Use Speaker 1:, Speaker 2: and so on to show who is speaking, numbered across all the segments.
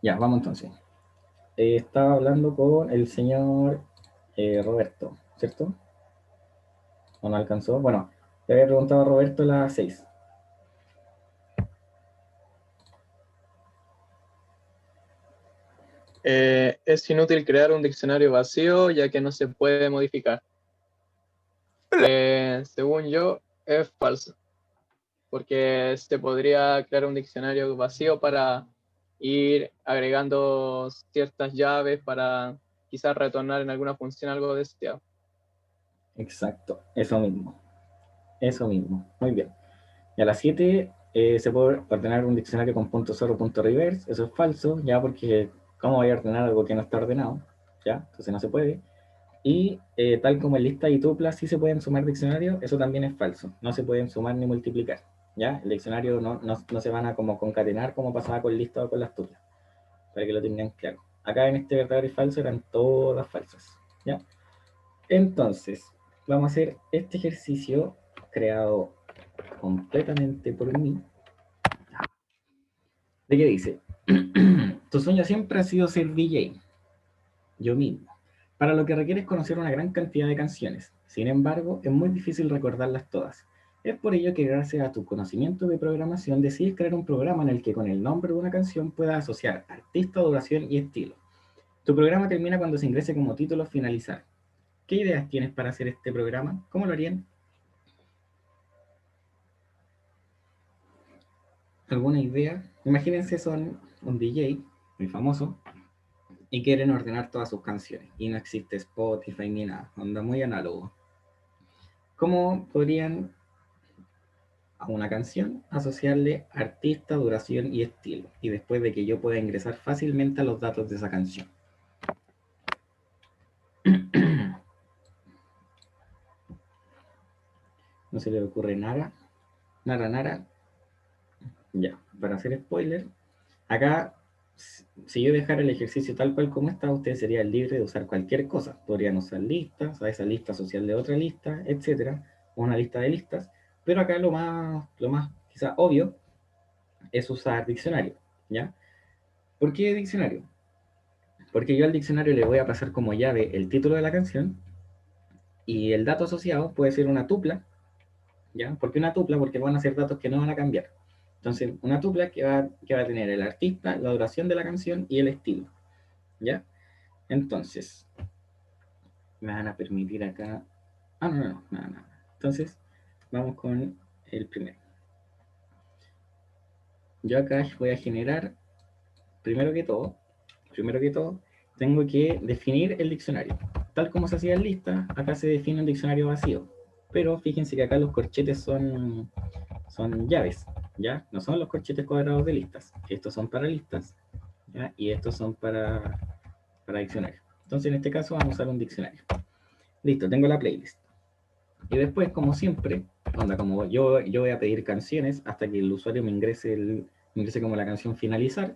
Speaker 1: Ya, vamos entonces. Estaba hablando con el señor Roberto, ¿cierto? ¿O no alcanzó? Bueno, le había preguntado a Roberto las 6.
Speaker 2: Es inútil crear un diccionario vacío ya que no se puede modificar. Según yo, es falso, porque se podría crear un diccionario vacío para ir agregando ciertas llaves para quizás retornar en alguna función algo deseado.
Speaker 1: Exacto, eso mismo. Eso mismo. Muy bien. Y a las 7 se puede ordenar un diccionario con punto cero, punto reverse. Eso es falso, ya porque ¿cómo voy a ordenar algo que no está ordenado? ¿Ya? Entonces no se puede. Y tal como en lista y tuplas sí se pueden sumar diccionarios, eso también es falso. No se pueden sumar ni multiplicar. ¿Ya? El diccionario no se van a como concatenar como pasaba con lista o con las tuplas. Para que lo tengan claro. Acá en este verdadero y falso eran todas falsas. ¿Ya? Entonces, vamos a hacer este ejercicio creado completamente por mí. ¿De qué dice? Tu sueño siempre ha sido ser DJ, yo mismo, para lo que requieres conocer una gran cantidad de canciones. Sin embargo, es muy difícil recordarlas todas. Es por ello que gracias a tu conocimiento de programación decides crear un programa en el que con el nombre de una canción puedas asociar artista, duración y estilo. Tu programa termina cuando se ingrese como título finalizar. ¿Qué ideas tienes para hacer este programa? ¿Cómo lo harían? ¿Alguna idea? Imagínense son un DJ muy famoso y quieren ordenar todas sus canciones y no existe Spotify ni nada, onda muy análogo. ¿Cómo podrían a una canción asociarle artista, duración y estilo? Y después de que yo pueda ingresar fácilmente a los datos de esa canción. No se le ocurre nada, nada, nada. Ya, para hacer spoiler, acá, si yo dejara el ejercicio tal cual como está, usted sería libre de usar cualquier cosa. Podrían usar listas, a esa lista social de otra lista, etcétera, o una lista de listas. Pero acá lo más quizá obvio es usar diccionario, ¿ya? ¿Por qué diccionario? Porque yo al diccionario le voy a pasar como llave el título de la canción y el dato asociado puede ser una tupla, ¿ya? ¿Por qué una tupla? Porque van a ser datos que no van a cambiar. Entonces, una tupla que va a tener el artista, la duración de la canción y el estilo, ¿ya? Entonces, me van a permitir acá... Ah, no, no, nada, nada. Entonces, vamos con el primero. Yo acá voy a generar, primero que todo, tengo que definir el diccionario. Tal como se hacía en lista, acá se define un diccionario vacío. Pero fíjense que acá los corchetes son llaves, ¿ya? No son los corchetes cuadrados de listas. Estos son para listas, ¿ya? Y estos son para diccionario. Entonces, en este caso, vamos a usar un diccionario. Listo, tengo la playlist. Y después, como siempre, onda, como yo voy a pedir canciones hasta que el usuario me ingrese como la canción finalizar,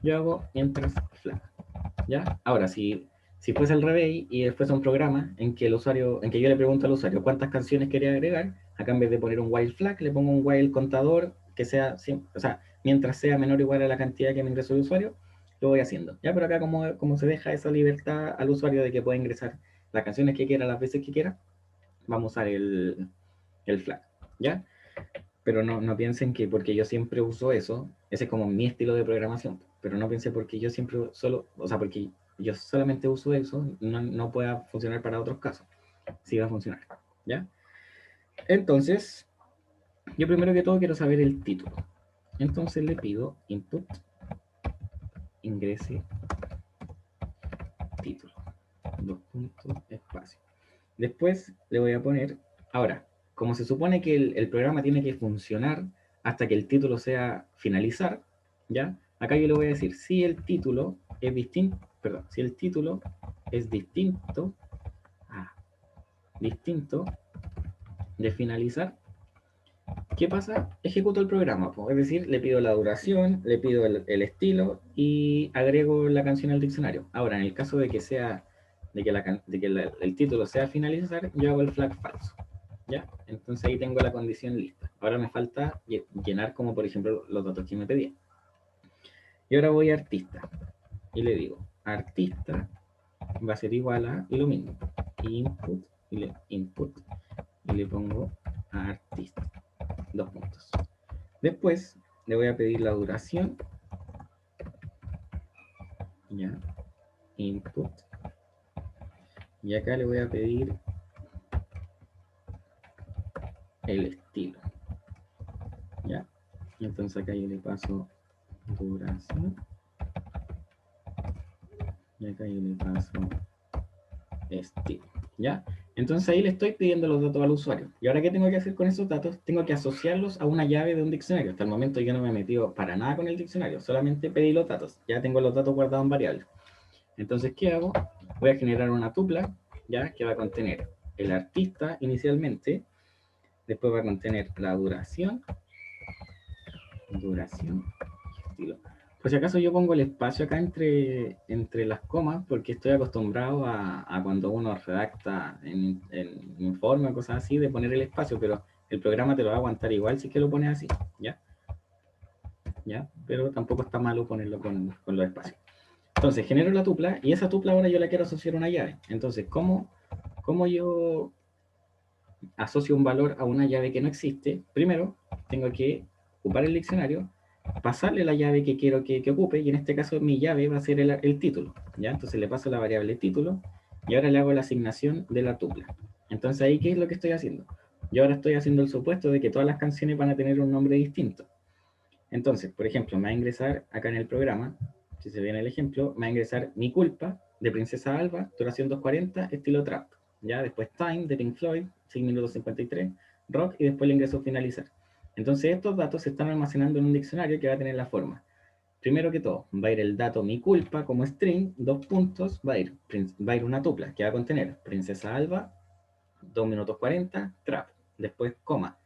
Speaker 1: yo hago mientras flag, ¿ya? Ahora, si fuese al revés y fuese un programa en que yo le pregunto al usuario cuántas canciones quería agregar, acá en vez de poner un while flag, le pongo un while contador que sea, o sea, mientras sea menor o igual a la cantidad que me ingresó el usuario, lo voy haciendo, ¿ya? Pero acá como se deja esa libertad al usuario de que pueda ingresar las canciones que quiera, las veces que quiera, vamos a usar el flag, ¿ya? Pero no piensen que porque yo siempre uso eso, ese es como mi estilo de programación, pero no piensen porque yo siempre o sea, porque yo solamente uso eso, no pueda funcionar para otros casos. Sí va a funcionar, ¿ya? Entonces, yo primero que todo quiero saber el título. Entonces le pido input, ingrese, título, dos puntos, espacio. Después le voy a poner, ahora, como se supone que el programa tiene que funcionar hasta que el título sea finalizar, ¿ya? Acá yo le voy a decir, si el título es distinto, perdón, si el título es distinto de finalizar, ¿qué pasa? Ejecuto el programa, pues, es decir, le pido la duración, le pido el estilo y agrego la canción al diccionario. Ahora, en el caso de que sea, de que el título sea finalizar, yo hago el flag falso. ¿Ya? Entonces ahí tengo la condición lista. Ahora me falta llenar como por ejemplo los datos que me pedían. Y ahora voy a artista. Y le digo, artista va a ser igual a lo mismo. Input, y le pongo a artista. 2 puntos. Después le voy a pedir la duración. Ya. Input. Y acá le voy a pedir el estilo. ¿Ya? Entonces acá yo le paso duración. Y acá yo le paso estilo. ¿Ya? Entonces ahí le estoy pidiendo los datos al usuario. ¿Y ahora qué tengo que hacer con esos datos? Tengo que asociarlos a una llave de un diccionario. Hasta el momento yo no me he metido para nada con el diccionario. Solamente pedí los datos. Ya tengo los datos guardados en variables. Entonces, ¿qué hago? Voy a generar una tupla, ¿ya? Que va a contener el artista inicialmente. Después va a contener la duración, estilo. Por si acaso yo pongo el espacio acá entre las comas, porque estoy acostumbrado a cuando uno redacta en informe o cosas así, de poner el espacio, pero el programa te lo va a aguantar igual si es que lo pones así, ¿ya? ¿Ya? Pero tampoco está malo ponerlo con los espacios. Entonces genero la tupla, y esa tupla ahora yo la quiero asociar a una llave. Entonces, ¿cómo yo asocio un valor a una llave que no existe? Primero, tengo que ocupar el diccionario, pasarle la llave que quiero que ocupe, y en este caso mi llave va a ser el título, ¿ya? Entonces le paso la variable título, y ahora le hago la asignación de la tupla. Entonces ahí, ¿qué es lo que estoy haciendo? Yo ahora estoy haciendo el supuesto de que todas las canciones van a tener un nombre distinto. Entonces, por ejemplo, me va a ingresar acá en el programa, si se ve en el ejemplo, me va a ingresar Mi Culpa, de Princesa Alba, duración 2:40, estilo trap. Ya después Time, de Pink Floyd, 6 minutos 53, rock, y después le ingreso finalizar. Entonces estos datos se están almacenando en un diccionario que va a tener la forma. Primero que todo, va a ir el dato Mi Culpa como string, 2 puntos, va a ir una tupla que va a contener Princesa Alba, 2 minutos 40, trap. Después coma,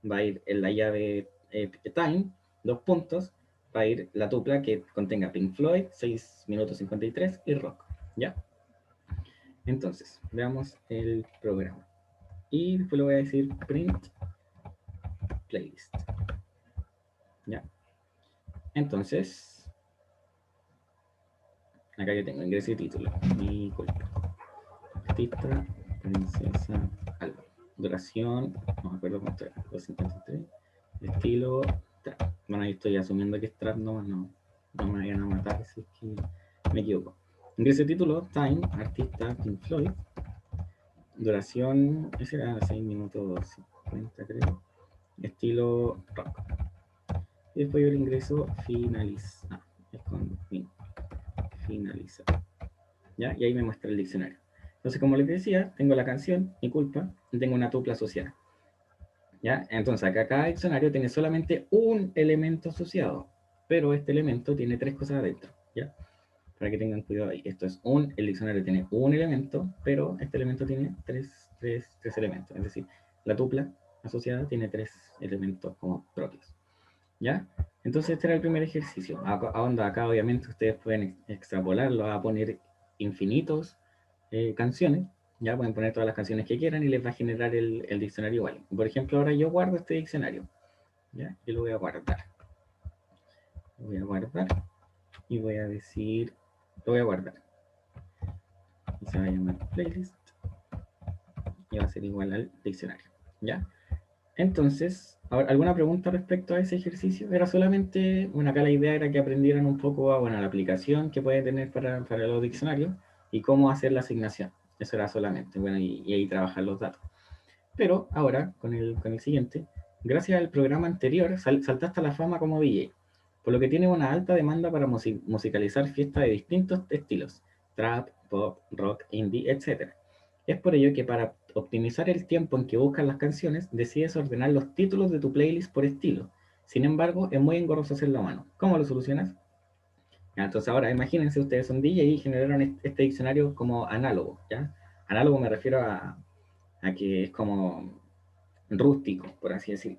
Speaker 1: va a ir en la llave time, 2 puntos, va a ir la tupla que contenga Pink Floyd, 6 minutos 53 y rock. ¿Ya? Entonces, veamos el programa. Y después le voy a decir print playlist. ¿Ya? Entonces, acá yo tengo ingreso y título. Mi culpa. Artista, Princesa Alba. Duración, no me acuerdo cuánto era, 253. Estilo trap. Bueno, ahí estoy asumiendo que es trap, no me vayan a matar si es que me equivoco. Ingreso de título, time, artista, Pink Floyd. Duración, ese era 6 minutos 50, creo. Estilo rock. Y después yo el ingreso finaliza. No, es con finaliza. ¿Ya? Y ahí me muestra el diccionario. Entonces, como les decía, tengo la canción, Mi Culpa, y tengo una tupla asociada. ¿Ya? Entonces, acá cada diccionario tiene solamente un elemento asociado, pero este elemento tiene 3 cosas adentro, ¿ya? Para que tengan cuidado ahí. El diccionario tiene un elemento, pero este elemento tiene tres elementos. Es decir, la tupla asociada tiene 3 elementos como propios, ¿ya? Entonces, este era el primer ejercicio. Acá obviamente ustedes pueden extrapolarlo a poner infinitos canciones, ya pueden poner todas las canciones que quieran y les va a generar el diccionario igual. Por ejemplo, ahora yo guardo este diccionario, ¿ya? Yo lo voy a guardar. Lo voy a guardar y voy a decir, lo voy a guardar. Y se va a llamar playlist y va a ser igual al diccionario, ¿ya? Entonces, ahora, ¿alguna pregunta respecto a ese ejercicio? Era solamente, bueno, acá la idea era que aprendieran un poco a, bueno, la aplicación que puede tener para los diccionarios y cómo hacer la asignación. Eso era solamente, bueno, y ahí trabajar los datos. Pero ahora, con el siguiente, gracias al programa anterior, saltaste a la fama como DJ, por lo que tienes una alta demanda para musicalizar fiestas de distintos estilos, trap, pop, rock, indie, etc. Es por ello que para optimizar el tiempo en que buscas las canciones, decides ordenar los títulos de tu playlist por estilo. Sin embargo, es muy engorroso hacerlo a mano. ¿Cómo lo solucionas? Ya, entonces ahora imagínense, ustedes son DJ y generaron este diccionario como análogo, ¿ya? Análogo me refiero a que es como rústico, por así decirlo.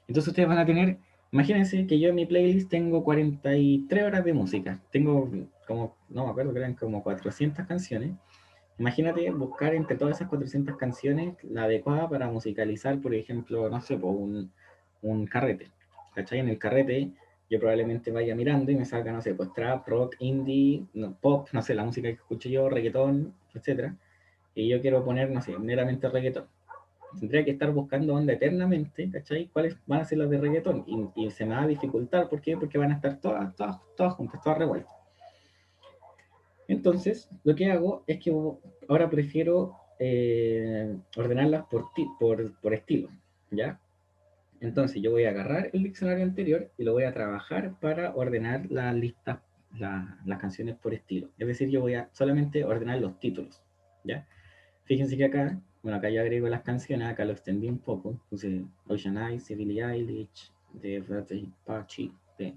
Speaker 1: Entonces ustedes van a tener, imagínense que yo en mi playlist tengo 43 horas de música, tengo como, no me acuerdo, creo que eran como 400 canciones. Imagínate buscar entre todas esas 400 canciones la adecuada para musicalizar, por ejemplo, no sé, un carrete. ¿Cachai? En el carrete yo probablemente vaya mirando y me salga, no sé, pues trap, rock, indie, no, pop, no sé, la música que escucho yo, reggaetón, etcétera. Y yo quiero poner, no sé, meramente reggaetón. Tendría que estar buscando onda eternamente, ¿cachai? ¿Cuáles van a ser las de reggaetón? Y se me va a dificultar, ¿por qué? Porque van a estar todas juntas, todas revueltas. Entonces, lo que hago es que ahora prefiero ordenarlas por estilo, ¿ya? Entonces, yo voy a agarrar el diccionario anterior y lo voy a trabajar para ordenar las listas, las canciones por estilo. Es decir, yo voy a solamente ordenar los títulos, ¿ya? Fíjense que acá, bueno, acá ya agrego las canciones, acá lo extendí un poco. Puse Ocean Eyes, Billie Eilish, de Bradley Pachi, de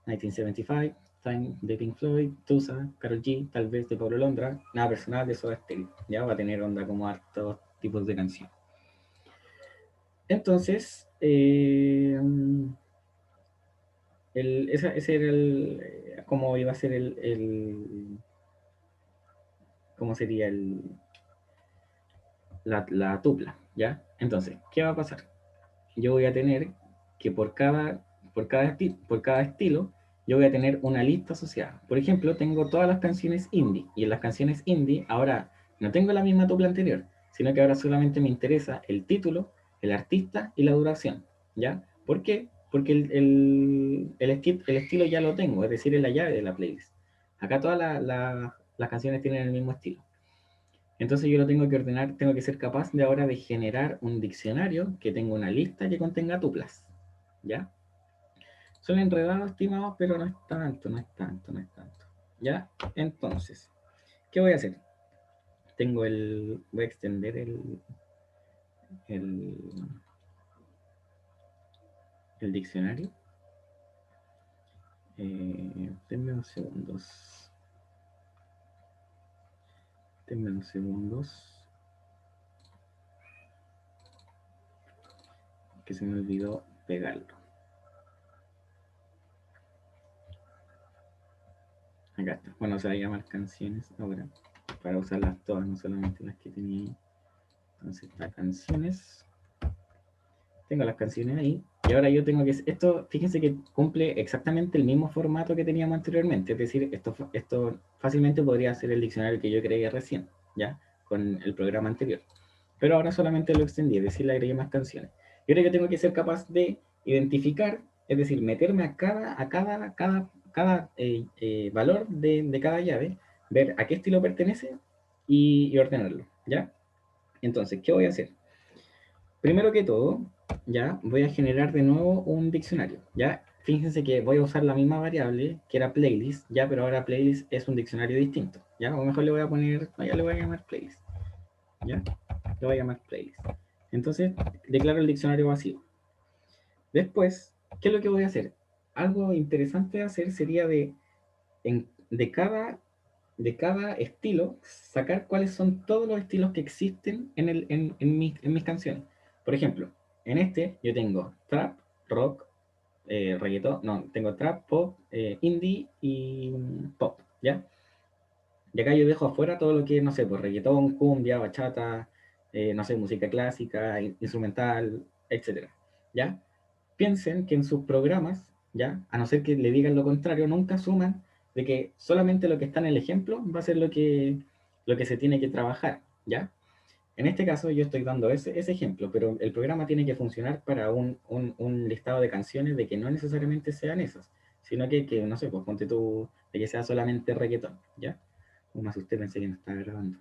Speaker 1: 1975, Time de Pink Floyd, Tusa, Karol G, tal vez de Pablo Londra, nada personal de Soda Stereo. Ya va a tener onda como hartos tipos de canciones. Entonces, ese era cómo iba a ser cómo sería la tupla, ¿ya? Entonces, ¿qué va a pasar? Yo voy a tener que por cada estilo, yo voy a tener una lista asociada. Por ejemplo, tengo todas las canciones indie, y en las canciones indie ahora no tengo la misma tupla anterior, sino que ahora solamente me interesa el título, el artista y la duración, ¿ya? ¿Por qué? Porque el estilo ya lo tengo, es decir, es la llave de la playlist. Acá todas las canciones tienen el mismo estilo. Entonces yo lo tengo que ordenar, tengo que ser capaz de ahora de generar un diccionario que tenga una lista que contenga tuplas, ¿ya? Son enredados, estimados, pero no es tanto, no es tanto, no es tanto, ¿ya? Entonces, ¿qué voy a hacer? Voy a extender el, el diccionario. Denme unos segundos. Denme unos segundos. Que se me olvidó pegarlo. Acá está. Bueno, se va a llamar canciones ahora. Para usarlas todas, no solamente las que tenía ahí. Entonces, las canciones. Tengo las canciones ahí. Y ahora yo tengo que... Esto, fíjense que cumple exactamente el mismo formato que teníamos anteriormente. Es decir, esto fácilmente podría ser el diccionario que yo creé recién, ¿ya? Con el programa anterior. Pero ahora solamente lo extendí, es decir, le agregué más canciones. Yo creo que tengo que ser capaz de identificar, es decir, meterme a cada valor de cada llave, ver a qué estilo pertenece y ordenarlo, ¿ya? Entonces, ¿qué voy a hacer? Primero que todo, ya voy a generar de nuevo un diccionario, ya. Fíjense que voy a usar la misma variable que era playlist, ya, pero ahora playlist es un diccionario distinto, ya. O mejor le voy a poner, no, ya le voy a llamar playlist, ya. Le voy a llamar playlist. Entonces, declaro el diccionario vacío. Después, ¿qué es lo que voy a hacer? Algo interesante de hacer sería de cada estilo, sacar cuáles son todos los estilos que existen en mis canciones. Por ejemplo, en este yo tengo trap, rock, reggaetón, no, tengo trap, pop, indie y pop, ¿ya? Y acá yo dejo afuera todo lo que es, no sé, pues reggaetón, cumbia, bachata, no sé, música clásica, instrumental, etcétera, ¿ya? Piensen que en sus programas, ¿ya? A no ser que le digan lo contrario, nunca asuman de que solamente lo que está en el ejemplo va a ser lo que se tiene que trabajar, ¿ya? En este caso yo estoy dando ese ejemplo, pero el programa tiene que funcionar para un listado de canciones de que no necesariamente sean esas, sino que no sé, pues ponte tú, de que sea solamente reggaetón, ¿ya? Me asusté, pensé que no estaba grabando,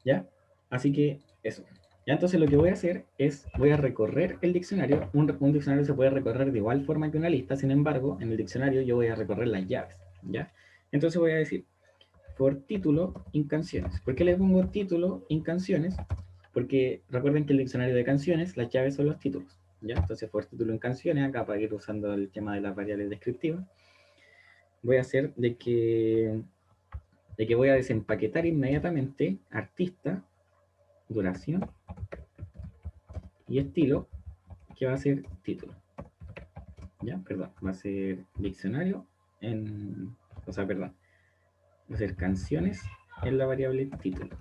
Speaker 1: ¿ya? Así que eso. Ya entonces lo que voy a hacer es, voy a recorrer el diccionario. Un diccionario se puede recorrer de igual forma que una lista, sin embargo, en el diccionario yo voy a recorrer las llaves, ¿ya? Entonces voy a decir, por título, en canciones. ¿Por qué le pongo título en canciones? Porque recuerden que el diccionario de canciones, las llaves son los títulos, ¿ya? Entonces por título en canciones, acá para ir usando el tema de las variables descriptivas, voy a hacer de que voy a desempaquetar inmediatamente artista, duración y estilo, que va a ser título. ¿Ya? Perdón, va a ser diccionario o sea, perdón, va a ser canciones en la variable título.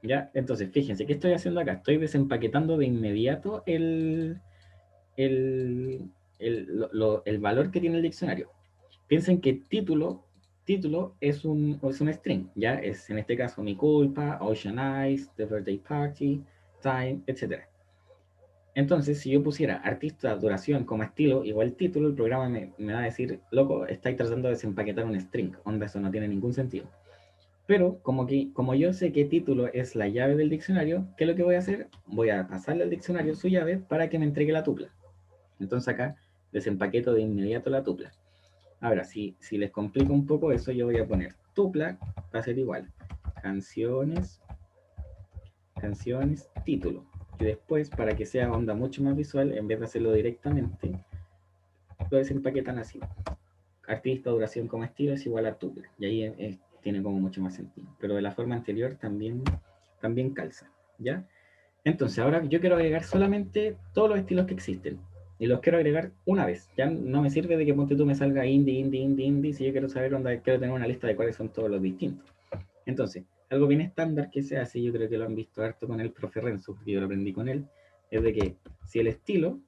Speaker 1: ¿Ya? Entonces, fíjense, ¿qué estoy haciendo acá? Estoy desempaquetando de inmediato el, el valor que tiene el diccionario. Piensen que título es un string, ¿ya? Es en este caso mi culpa, Ocean Eyes, The Birthday Party, Time, etc. Entonces, si yo pusiera artista, duración como estilo, igual título, el programa me va a decir, loco, estáis tratando de desempaquetar un string. Onda, eso no tiene ningún sentido. Pero como yo sé que título es la llave del diccionario, ¿qué es lo que voy a hacer? Voy a pasarle al diccionario su llave para que me entregue la tupla. Entonces acá desempaqueto de inmediato la tupla. Ahora, si les complico un poco eso, yo voy a poner tupla, va a ser igual. Canciones, título. Y después, para que sea onda mucho más visual, en vez de hacerlo directamente, lo desempaquetan así. Artista, duración como estilo es igual a tupla. Y ahí tiene como mucho más sentido. Pero de la forma anterior también calza. ¿Ya? Entonces, ahora yo quiero agregar solamente todos los estilos que existen. Y los quiero agregar una vez. Ya no me sirve de que ponte tú me salga indie. Si yo quiero saber dónde quiero tener una lista de cuáles son todos los distintos. Entonces, algo bien estándar que se hace, yo creo que lo han visto harto con el profe Renzo, porque yo lo aprendí con él, es de que si el estilo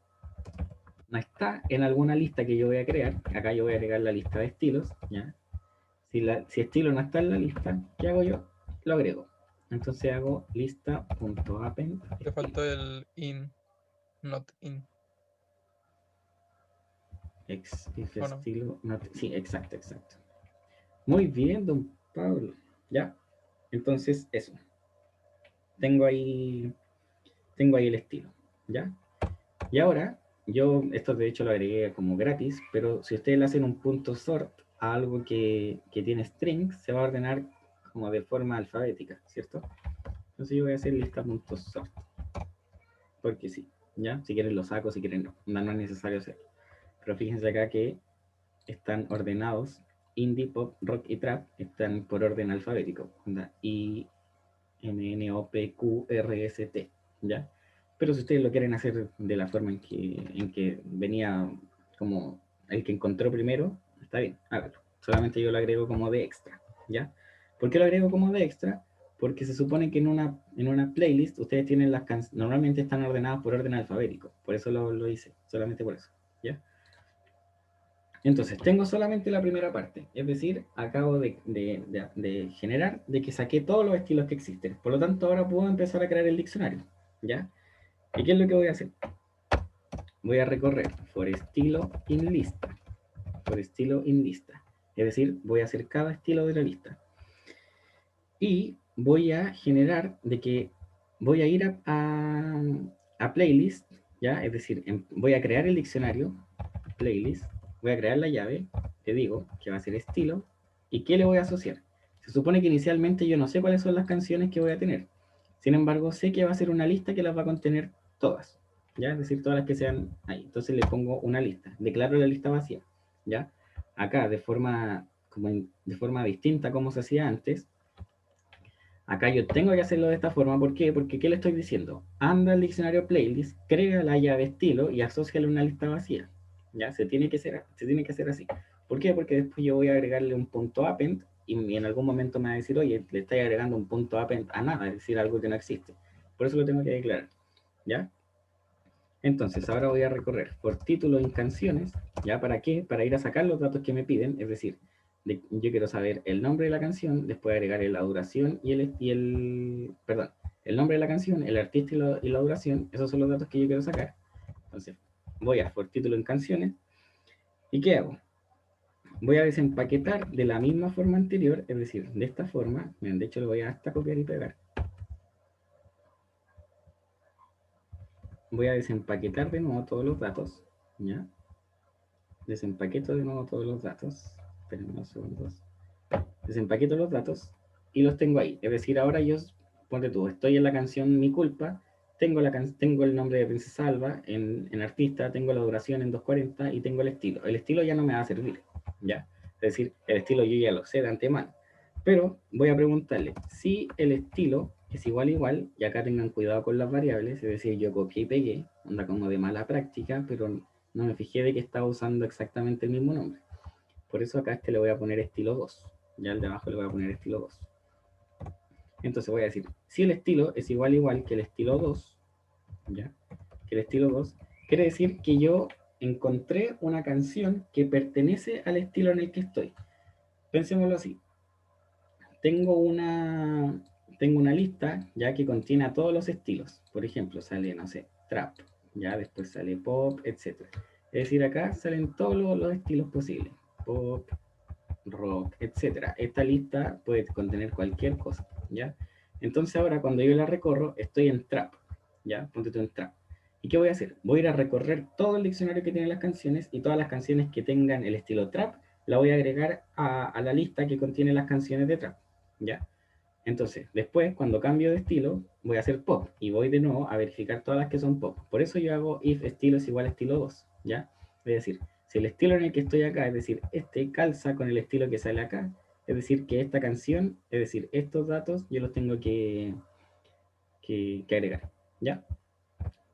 Speaker 1: no está en alguna lista que yo voy a crear, acá yo voy a agregar la lista de estilos, ¿ya? Si estilo no está en la lista, ¿qué hago yo? Lo agrego. Entonces hago lista.append
Speaker 3: Te faltó el in, not in.
Speaker 1: if
Speaker 3: ¿O no?
Speaker 1: estilo, sí, exacto. Muy bien, don Pablo. Ya. Entonces, eso. Tengo ahí, tengo ahí el estilo. ¿Ya? Y ahora, esto de hecho lo agregué como gratis, pero si ustedes le hacen un punto sort a algo que tiene strings, se va a ordenar como de forma alfabética, ¿cierto? Entonces yo voy a hacer lista.sort, porque sí, ¿ya? Si quieren lo saco, si quieren no, no es necesario hacerlo. Pero fíjense acá que están ordenados, indie, pop, rock y trap están por orden alfabético, I, M, N, O, P, Q, R, S, T, ¿ya? Pero si ustedes lo quieren hacer de la forma en que venía como el que encontró primero, está bien, hágalo. Solamente yo lo agrego como de extra, ¿ya? ¿Por qué lo agrego como de extra? Porque se supone que en una playlist ustedes tienen las canciones, normalmente están ordenadas por orden alfabético, por eso lo hice, solamente por eso, ¿ya? Entonces, tengo solamente la primera parte, es decir, acabo de generar de que saqué todos los estilos que existen. Por lo tanto, ahora puedo empezar a crear el diccionario, ¿ya? ¿Y qué es lo que voy a hacer? Voy a recorrer por estilo in lista, es decir, voy a hacer cada estilo de la lista. Y voy a generar de que voy a ir a playlist, ¿ya? Es decir, voy a crear el diccionario, playlist, voy a crear la llave, te digo que va a ser estilo, y qué le voy a asociar. Se supone que inicialmente yo no sé cuáles son las canciones que voy a tener. Sin embargo, sé que va a ser una lista que las va a contener todas, ¿ya? Es decir, todas las que sean ahí. Entonces le pongo una lista, declaro la lista vacía, ¿ya? Acá, de forma distinta como se hacía antes, acá yo tengo que hacerlo de esta forma. ¿Por qué? Porque ¿qué le estoy diciendo? Anda al diccionario playlist, crea la llave estilo y asóciale una lista vacía. ¿Ya? Se tiene que hacer así. ¿Por qué? Porque después yo voy a agregarle un punto append y en algún momento me va a decir, oye, le estáis agregando un punto append a nada, es decir, algo que no existe. Por eso lo tengo que declarar. ¿Ya? Entonces, ahora voy a recorrer por título en canciones. ¿Ya? ¿Para qué? Para ir a sacar los datos que me piden, es decir, yo quiero saber el nombre de la canción, después agregarle la duración perdón, el nombre de la canción, el artista y la duración, esos son los datos que yo quiero sacar. Entonces, voy a por título en canciones. ¿Y qué hago? Voy a desempaquetar de la misma forma anterior, es decir, de esta forma. Miren, de hecho lo voy a hasta copiar y pegar. Voy a desempaquetar de nuevo todos los datos, ¿ya? Desempaqueto de nuevo todos los datos. Esperen unos segundos. Desempaqueto los datos y los tengo ahí. Es decir, ahora yo, ponte tú, estoy en la canción Mi Culpa, tengo el nombre de Princesa Alba en artista, tengo la duración en 240 y tengo el estilo. El estilo ya no me va a servir, ¿ya? Es decir, el estilo yo ya lo sé de antemano. Pero voy a preguntarle si el estilo es igual, y acá tengan cuidado con las variables, es decir, yo copié y pegué, onda como de mala práctica, pero no me fijé de que estaba usando exactamente el mismo nombre. Por eso acá le voy a poner estilo 2. Ya al de abajo le voy a poner estilo 2. Entonces voy a decir, si el estilo es igual que el estilo 2, ¿ya? Que el estilo 2, quiere decir que yo encontré una canción que pertenece al estilo en el que estoy. Pensémoslo así. Tengo una, tengo una lista ya que contiene a todos los estilos. Por ejemplo, sale, no sé, trap, ya después sale pop, etc. Es decir, acá salen todos los estilos posibles. Pop, rock, etc. Esta lista puede contener cualquier cosa, ¿ya? Entonces ahora cuando yo la recorro, estoy en trap, ¿ya? Ponte tú en trap. ¿Y qué voy a hacer? Voy a ir a recorrer todo el diccionario que tiene las canciones y todas las canciones que tengan el estilo trap, la voy a agregar a la lista que contiene las canciones de trap, ¿ya? Entonces, después, cuando cambio de estilo, voy a hacer pop y voy de nuevo a verificar todas las que son pop. Por eso yo hago if estilo es igual a estilo 2, ¿ya? Es decir, si el estilo en el que estoy acá, es decir, este calza con el estilo que sale acá, es decir, que esta canción, es decir, estos datos, yo los tengo que agregar, ¿ya?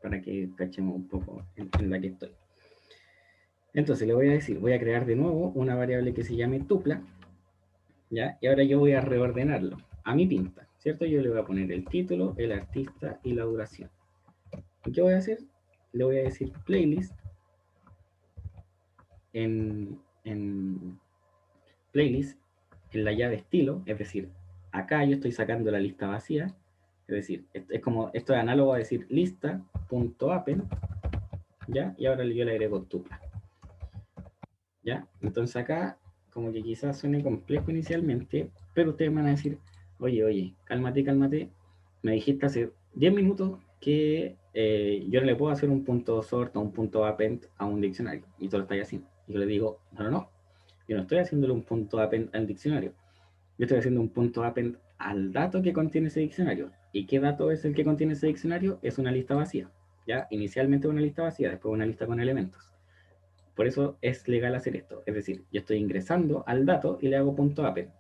Speaker 1: Para que cachemos un poco en la que estoy. Entonces le voy a decir, voy a crear de nuevo una variable que se llame tupla, ¿ya? Y ahora yo voy a reordenarlo a mi pinta, ¿cierto? Yo le voy a poner el título, el artista y la duración. ¿Y qué voy a hacer? Le voy a decir playlist en playlist en la llave estilo, es decir, acá yo estoy sacando la lista vacía, es decir, es como, esto es análogo a decir lista.append, ¿ya? Y ahora yo le agrego tupla, ¿ya? Entonces acá, como que quizás suene complejo inicialmente, pero ustedes van a decir, oye, cálmate, cálmate, me dijiste hace 10 minutos que yo no le puedo hacer un punto sort o un punto append a un diccionario, y tú lo estás haciendo. Y yo le digo, no, yo no estoy haciéndole un punto append al diccionario, yo estoy haciendo un punto append al dato que contiene ese diccionario. ¿Y qué dato es el que contiene ese diccionario? Es una lista vacía, ¿ya? Inicialmente una lista vacía, después una lista con elementos. Por eso es legal hacer esto. Es decir, yo estoy ingresando al dato y le hago punto append.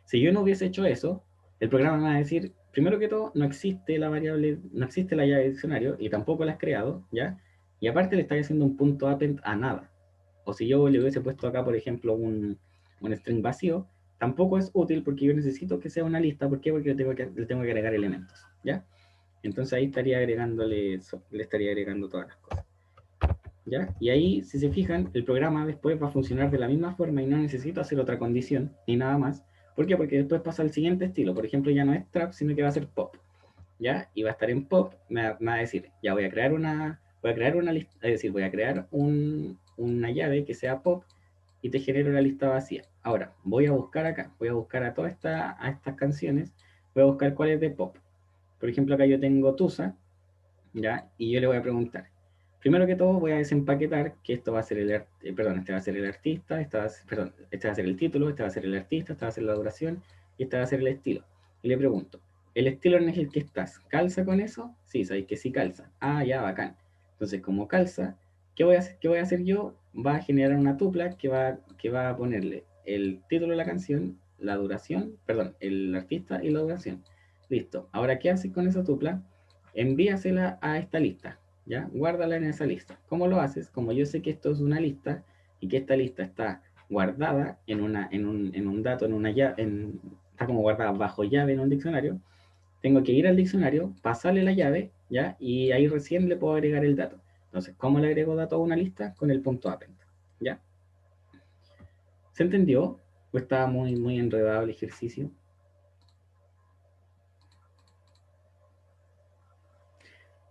Speaker 1: Si yo no hubiese hecho eso, el programa me va a decir, primero que todo, no existe la variable, no existe la llave de diccionario y tampoco la has creado, ¿ya? Y aparte le está haciendo un punto append a nada. O si yo le hubiese puesto acá, por ejemplo, un string vacío, tampoco es útil porque yo necesito que sea una lista. ¿Por qué? Porque le tengo que agregar elementos, ¿ya? Entonces ahí estaría agregándole, le estaría agregando todas las cosas, ¿ya? Y ahí, si se fijan, el programa después va a funcionar de la misma forma y no necesito hacer otra condición ni nada más. ¿Por qué? Porque después pasa al siguiente estilo. Por ejemplo, ya no es trap, sino que va a ser pop, ¿ya? Y va a estar en pop, me va a decir, ya voy a crear una lista, es decir, voy a crear una llave que sea pop y te genero una lista vacía. Ahora, voy a buscar acá, voy a buscar a todas estas canciones, voy a buscar cuál es de pop. Por ejemplo, acá yo tengo Tusa, ¿ya? Y yo le voy a preguntar. Primero que todo voy a desempaquetar que esto va a ser perdón, este va a ser el artista, perdón, este va a ser el título, este va a ser el artista, esta va a ser la duración y este va a ser el estilo. Y le pregunto, ¿el estilo en el que estás calza con eso? Sí, sabéis que sí calza. Ah, ya, bacán. Entonces, como calza, qué voy a hacer yo? Va a generar una tupla que va a ponerle el título de la canción, la duración, perdón, el artista y la duración. Listo. Ahora, ¿qué haces con esa tupla? Envíasela a esta lista, ¿ya? Guárdala en esa lista. ¿Cómo lo haces? Como yo sé que esto es una lista y que esta lista está guardada en un dato, está como guardada bajo llave en un diccionario, tengo que ir al diccionario, pasarle la llave, ¿ya? Y ahí recién le puedo agregar el dato. Entonces, ¿cómo le agrego dato a una lista? Con el punto append, ¿ya? ¿Se entendió? ¿O estaba muy enredado el ejercicio?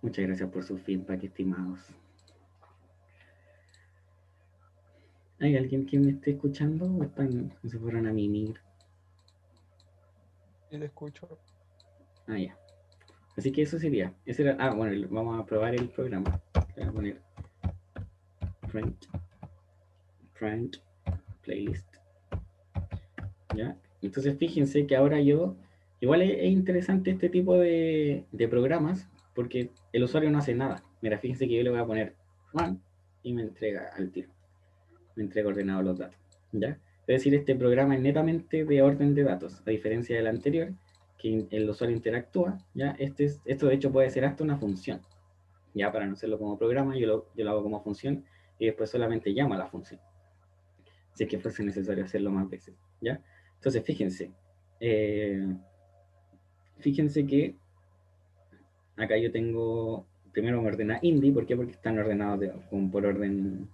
Speaker 1: Muchas gracias por su feedback, estimados. ¿Hay alguien que me esté escuchando o se fueron a mimir?
Speaker 3: Y te escucho.
Speaker 1: Ah, ya. Así que eso sería. Bueno, vamos a probar el programa. Le voy a poner friend playlist. ¿Ya? Entonces fíjense que ahora igual es interesante este tipo de programas porque el usuario no hace nada. Mira, fíjense que yo le voy a poner Juan y me entrega al tiro. Me entrega ordenado los datos, ¿ya? Es decir, este programa es netamente de orden de datos, a diferencia del anterior, que el usuario interactúa, ¿ya? Esto de hecho puede ser hasta una función, ¿ya? Para no hacerlo como programa, yo lo hago como función y después solamente llamo a la función, si es que fuese necesario hacerlo más veces, ¿ya? Entonces, fíjense que acá yo tengo primero me ordena indie, ¿por qué? Porque están ordenados por orden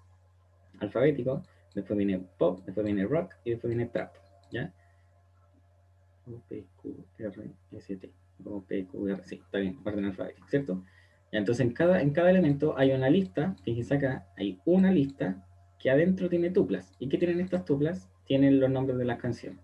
Speaker 1: alfabético, después viene pop, después viene rock y después viene trap, ¿ya? O, P, Q, R, S, T, O, P, Q, R, sí, está bien, orden alfabético, ¿cierto? Ya, entonces en cada elemento hay una lista, fíjense acá, hay una lista que adentro tiene tuplas. ¿Y qué tienen estas tuplas? Tienen los nombres de las canciones.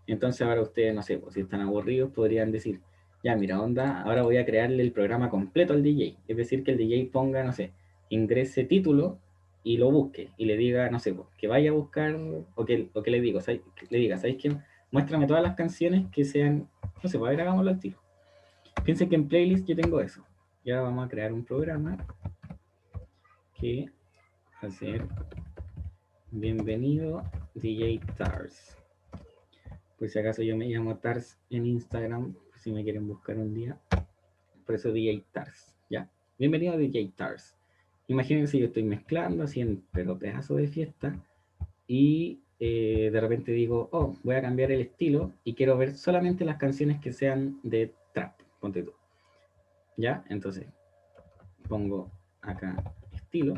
Speaker 1: Entonces ahora ustedes, no sé, pues, si están aburridos, podrían decir, ya mira, onda, ahora voy a crearle el programa completo al DJ. Es decir, que el DJ ponga, no sé, ingrese título y lo busque. Y le diga, no sé, pues, que vaya a buscar, o que le diga, ¿sabes qué? Muéstrame todas las canciones que sean, no sé, pues a ver, hagámoslo al tiro. Piensen que en playlist yo tengo eso. Y ahora vamos a crear un programa que va a ser bienvenido DJ Tars. Por si acaso yo me llamo Tars en Instagram, si me quieren buscar un día. Por eso DJ Tars, ¿ya? Bienvenido a DJ Tars. Imagínense yo estoy mezclando, haciendo pero pedazo de fiesta, y de repente digo, oh, voy a cambiar el estilo y quiero ver solamente las canciones que sean de trap, ponte tú. ¿Ya? Entonces, pongo acá estilo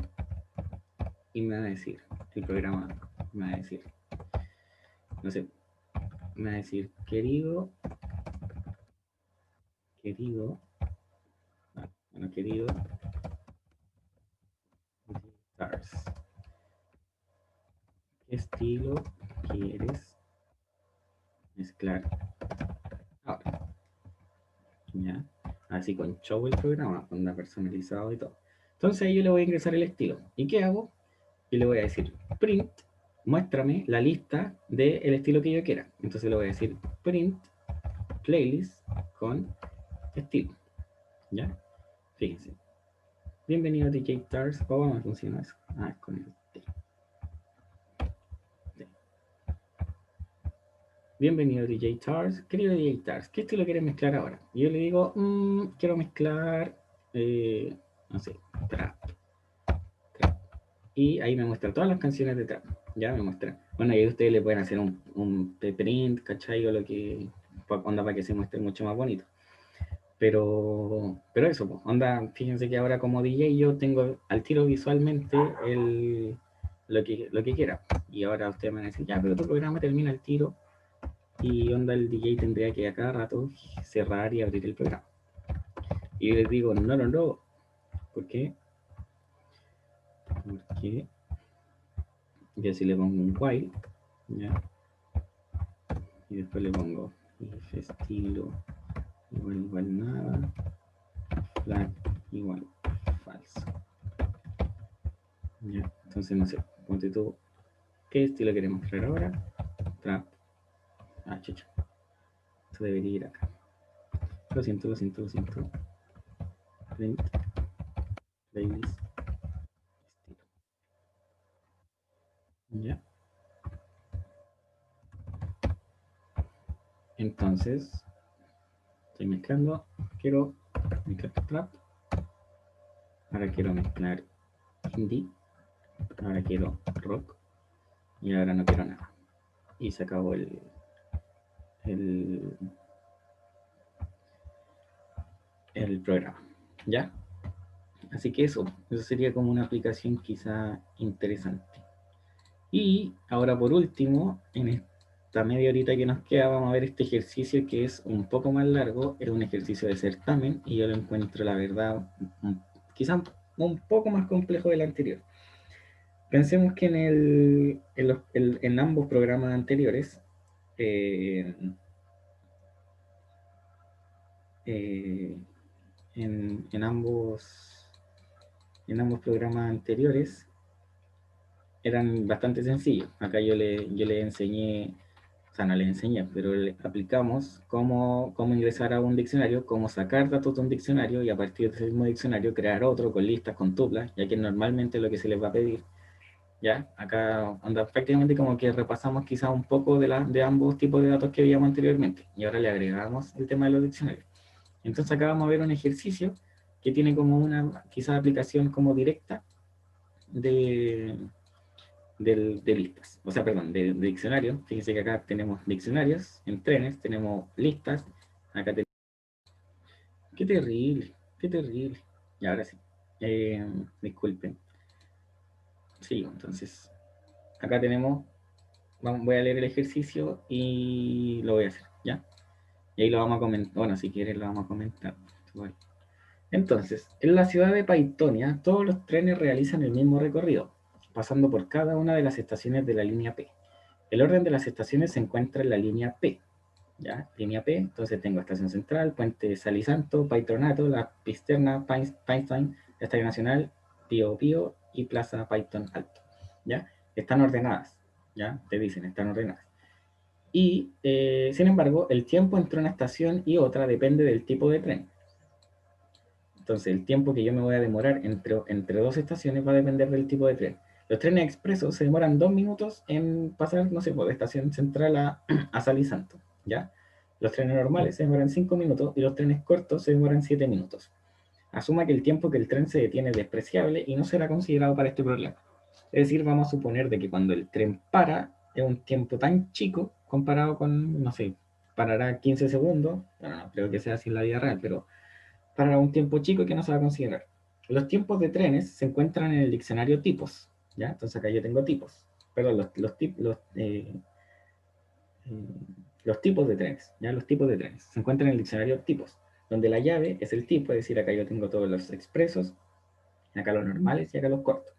Speaker 1: y me va a decir, el programa me va a decir, no sé, me va a decir, querido, bueno, querido Stars, ¿qué estilo quieres mezclar ahora? ¿Ya? Así con show el programa, con la personalizado y todo. Entonces yo le voy a ingresar el estilo. ¿Y qué hago? Y le voy a decir print, muéstrame la lista del estilo que yo quiera. Entonces le voy a decir print playlist con estilo. ¿Ya? Fíjense. Bienvenido a DJ Stars. ¿Cómo funciona eso? Ah, con el T. Bienvenido DJ Tars. Querido DJ Tars, ¿qué estilo quieres mezclar ahora? Y yo le digo, quiero mezclar, no sé, trap. Y ahí me muestra todas las canciones de trap. Ya me muestra. Bueno, ahí ustedes le pueden hacer un print, ¿cachai? O lo que, onda para que se muestre mucho más bonito. Pero eso, pues, onda, fíjense que ahora como DJ yo tengo al tiro visualmente lo que quiera. Y ahora ustedes me van a decir, ya, pero tu programa termina al tiro. Y onda el DJ tendría que a cada rato cerrar y abrir el programa. Y les digo, no. ¿Por qué? Porque ya si le pongo un while, ¿ya? Y después le pongo if estilo igual nada, flag igual falso. ¿Ya? Entonces no sé, ponte tú, ¿qué estilo queremos crear ahora? Trap. Ah, chucha. Esto debería ir acá. Lo siento. Print, playlist, estilo. ¿Ya? Entonces, estoy mezclando, quiero mezclar trap, ahora quiero mezclar indie, ahora quiero rock y ahora no quiero nada. Y se acabó el, el programa, ¿ya? Así que eso sería como una aplicación quizá interesante. Y ahora por último, en esta media horita que nos queda, vamos a ver este ejercicio que es un poco más largo, es un ejercicio de certamen y yo lo encuentro, la verdad, quizá un poco más complejo del anterior. Pensemos que en ambos programas anteriores, eh, en ambos programas anteriores eran bastante sencillos. Acá yo le enseñé, o sea, no le enseñé, pero le aplicamos cómo ingresar a un diccionario, cómo sacar datos de un diccionario y a partir de ese mismo diccionario crear otro con listas, con tuplas, ya que normalmente es lo que se les va a pedir. ¿Ya? Acá anda prácticamente como que repasamos quizá un poco de ambos tipos de datos que veíamos anteriormente y ahora le agregamos el tema de los diccionarios. Entonces acá vamos a ver un ejercicio que tiene como una quizá aplicación como directa de, de listas, o sea, perdón, de diccionarios. Fíjense que acá tenemos diccionarios, en trenes tenemos listas, acá tenemos... Qué terrible, qué terrible. Y ahora sí. Disculpen. Sí, entonces, acá tenemos, voy a leer el ejercicio y lo voy a hacer, ¿ya? Y ahí lo vamos a comentar, bueno, si quieres lo vamos a comentar. Igual. Entonces, en la ciudad de Paitonia, todos los trenes realizan el mismo recorrido, pasando por cada una de las estaciones de la línea P. El orden de las estaciones se encuentra en la línea P, ¿ya? Línea P, entonces tengo Estación Central, Puente Salisanto, Patronato, La Pisterna, Painstein, Estadio Nacional, Pío Pío y Plaza Python Alto, ¿ya? Están ordenadas, ¿ya? Te dicen, están ordenadas. Y, sin embargo, el tiempo entre una estación y otra depende del tipo de tren. Entonces, el tiempo que yo me voy a demorar entre dos estaciones va a depender del tipo de tren. Los trenes expresos se demoran 2 minutos en pasar, no sé, de estación central a Sal y Santo, ¿ya? Los trenes normales se demoran 5 minutos y los trenes cortos se demoran 7 minutos. Asuma que el tiempo que el tren se detiene es despreciable y no será considerado para este problema. Es decir, vamos a suponer de que cuando el tren para es un tiempo tan chico comparado con, no sé, parará 15 segundos, bueno, no creo que sea así en la vida real, pero para un tiempo chico que no se va a considerar. Los tiempos de trenes se encuentran en el diccionario tipos, ¿ya? Entonces acá yo tengo tipos, perdón, los tipos de trenes, ¿ya? Los tipos de trenes se encuentran en el diccionario tipos, donde la llave es el tipo, es decir, acá yo tengo todos los expresos, acá los normales y acá los cortos.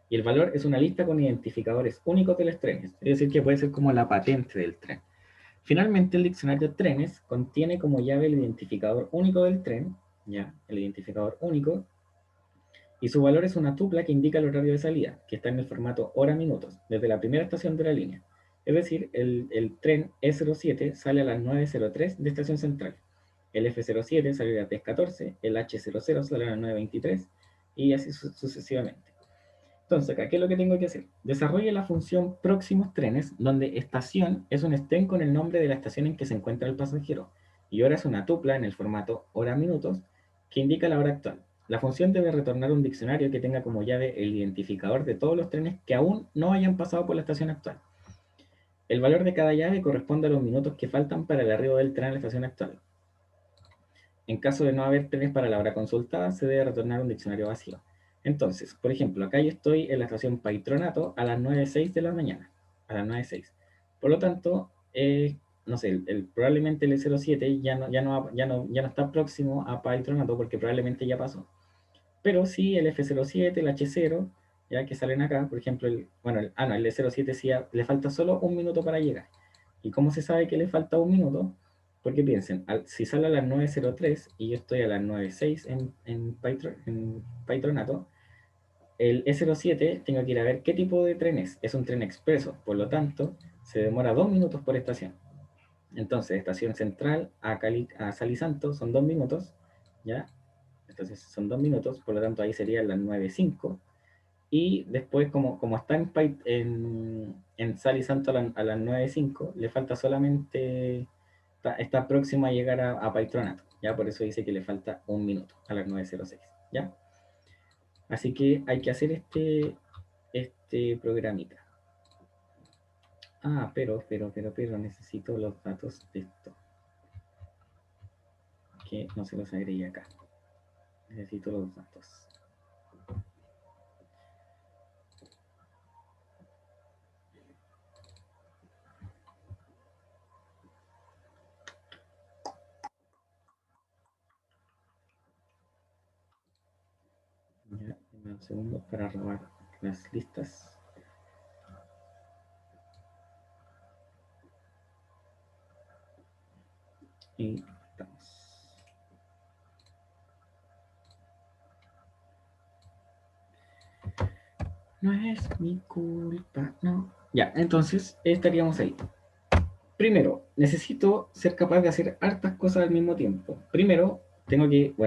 Speaker 1: Y el valor es una lista con identificadores únicos de los trenes, es decir, que puede ser como la patente del tren. Finalmente, el diccionario trenes contiene como llave el identificador único del tren, ya, el identificador único, y su valor es una tupla que indica el horario de salida, que está en el formato hora-minutos, desde la primera estación de la línea. Es decir, el tren E07 sale a las 9:03 de estación central, el F07 sale a las 10:14, el H00 sale a las 9:23, y así sucesivamente. Entonces, acá, ¿qué es lo que tengo que hacer? Desarrolle la función próximos trenes, donde estación es un string con el nombre de la estación en que se encuentra el pasajero, y hora es una tupla en el formato hora-minutos que indica la hora actual. La función debe retornar un diccionario que tenga como llave el identificador de todos los trenes que aún no hayan pasado por la estación actual. El valor de cada llave corresponde a los minutos que faltan para el arribo del tren a la estación actual. En caso de no haber trenes para la hora consultada, se debe retornar un diccionario vacío. Entonces, por ejemplo, acá yo estoy en la estación Patronato a las 9:06 de la mañana. A las 9:06. Por lo tanto, no sé, probablemente el E07 ya no está próximo a Patronato porque probablemente ya pasó. Pero sí el F07, el H0, ya que salen acá, por ejemplo, el E07 sí le falta solo un minuto para llegar. ¿Y cómo se sabe que le falta un minuto? Porque piensen, si sale a las 9:03 y yo estoy a las 9:06 en Patronato, el E07 tengo que ir a ver qué tipo de tren es. Es un tren expreso, por lo tanto, se demora 2 minutos por estación. Entonces, estación central a Sal y Santo son 2 minutos, ¿ya? Entonces son 2 minutos, por lo tanto ahí serían las 9:05. Y después, como está en Sal y Santo a las 9:05, le falta solamente, está próximo a llegar a Patronato, ¿ya? Por eso dice que le falta un minuto a las 9:06, ¿ya? Así que hay que hacer este programita. Ah, pero, necesito los datos de esto. Que no se los agregué acá. Necesito los datos. Ya, un segundo para robar las listas. Y estamos. No es mi culpa, no. Ya, entonces estaríamos ahí. Primero, necesito ser capaz de hacer hartas cosas al mismo tiempo. Primero,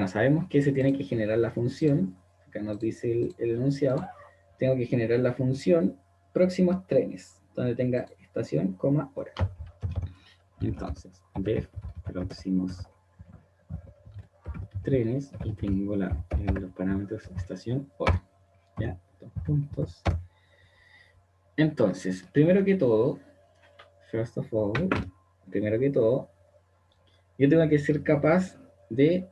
Speaker 1: sabemos que se tiene que generar la función, acá nos dice el enunciado, tengo que generar la función próximos trenes, donde tenga estación, coma, hora. Entonces, ver próximos trenes y tengo los parámetros estación, hora. ¿Ya? 2 puntos. Entonces, primero que todo, yo tengo que ser capaz de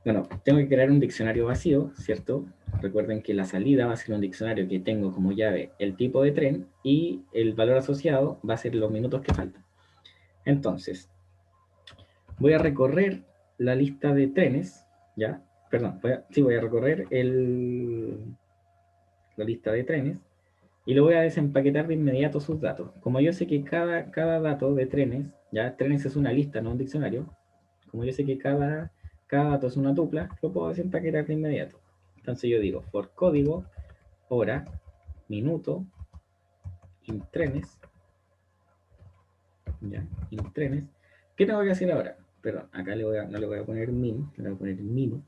Speaker 1: Bueno, tengo que crear un diccionario vacío, ¿cierto? Recuerden que la salida va a ser un diccionario que tengo como llave el tipo de tren y el valor asociado va a ser los minutos que faltan. Entonces, voy a recorrer la lista de trenes, ¿ya? Perdón, voy a recorrer la lista de trenes y lo voy a desempaquetar de inmediato sus datos. Como yo sé que cada dato de trenes, ya trenes es una lista, no un diccionario, como yo sé que cada dato es una tupla, lo puedo desempaquetar de inmediato. Entonces yo digo for código, hora, minuto, in trenes, ya, in trenes. ¿Qué tengo que hacer ahora? Perdón, acá no le voy a poner min, le voy a poner minu.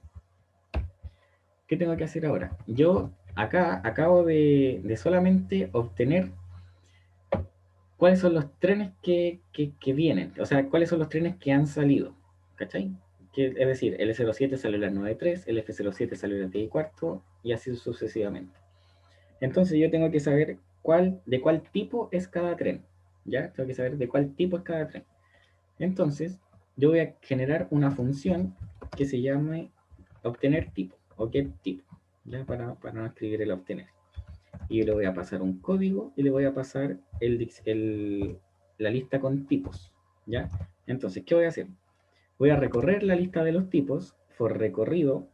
Speaker 1: ¿Qué tengo que hacer ahora? Yo acá acabo de solamente obtener cuáles son los trenes que vienen, o sea, cuáles son los trenes que han salido, ¿cachai? Es decir, el S07 salió a las 9:03, el F07 salió a las 10:15 y así sucesivamente. Entonces yo tengo que saber de cuál tipo es cada tren, ¿ya? Tengo que saber de cuál tipo es cada tren. Entonces, yo voy a generar una función que se llame obtener tipo, o get tipo, ¿ya? Para no escribir el obtener. Y le voy a pasar un código y le voy a pasar la lista con tipos, ¿ya? Entonces, ¿qué voy a hacer? Voy a recorrer la lista de los tipos, for recorrido,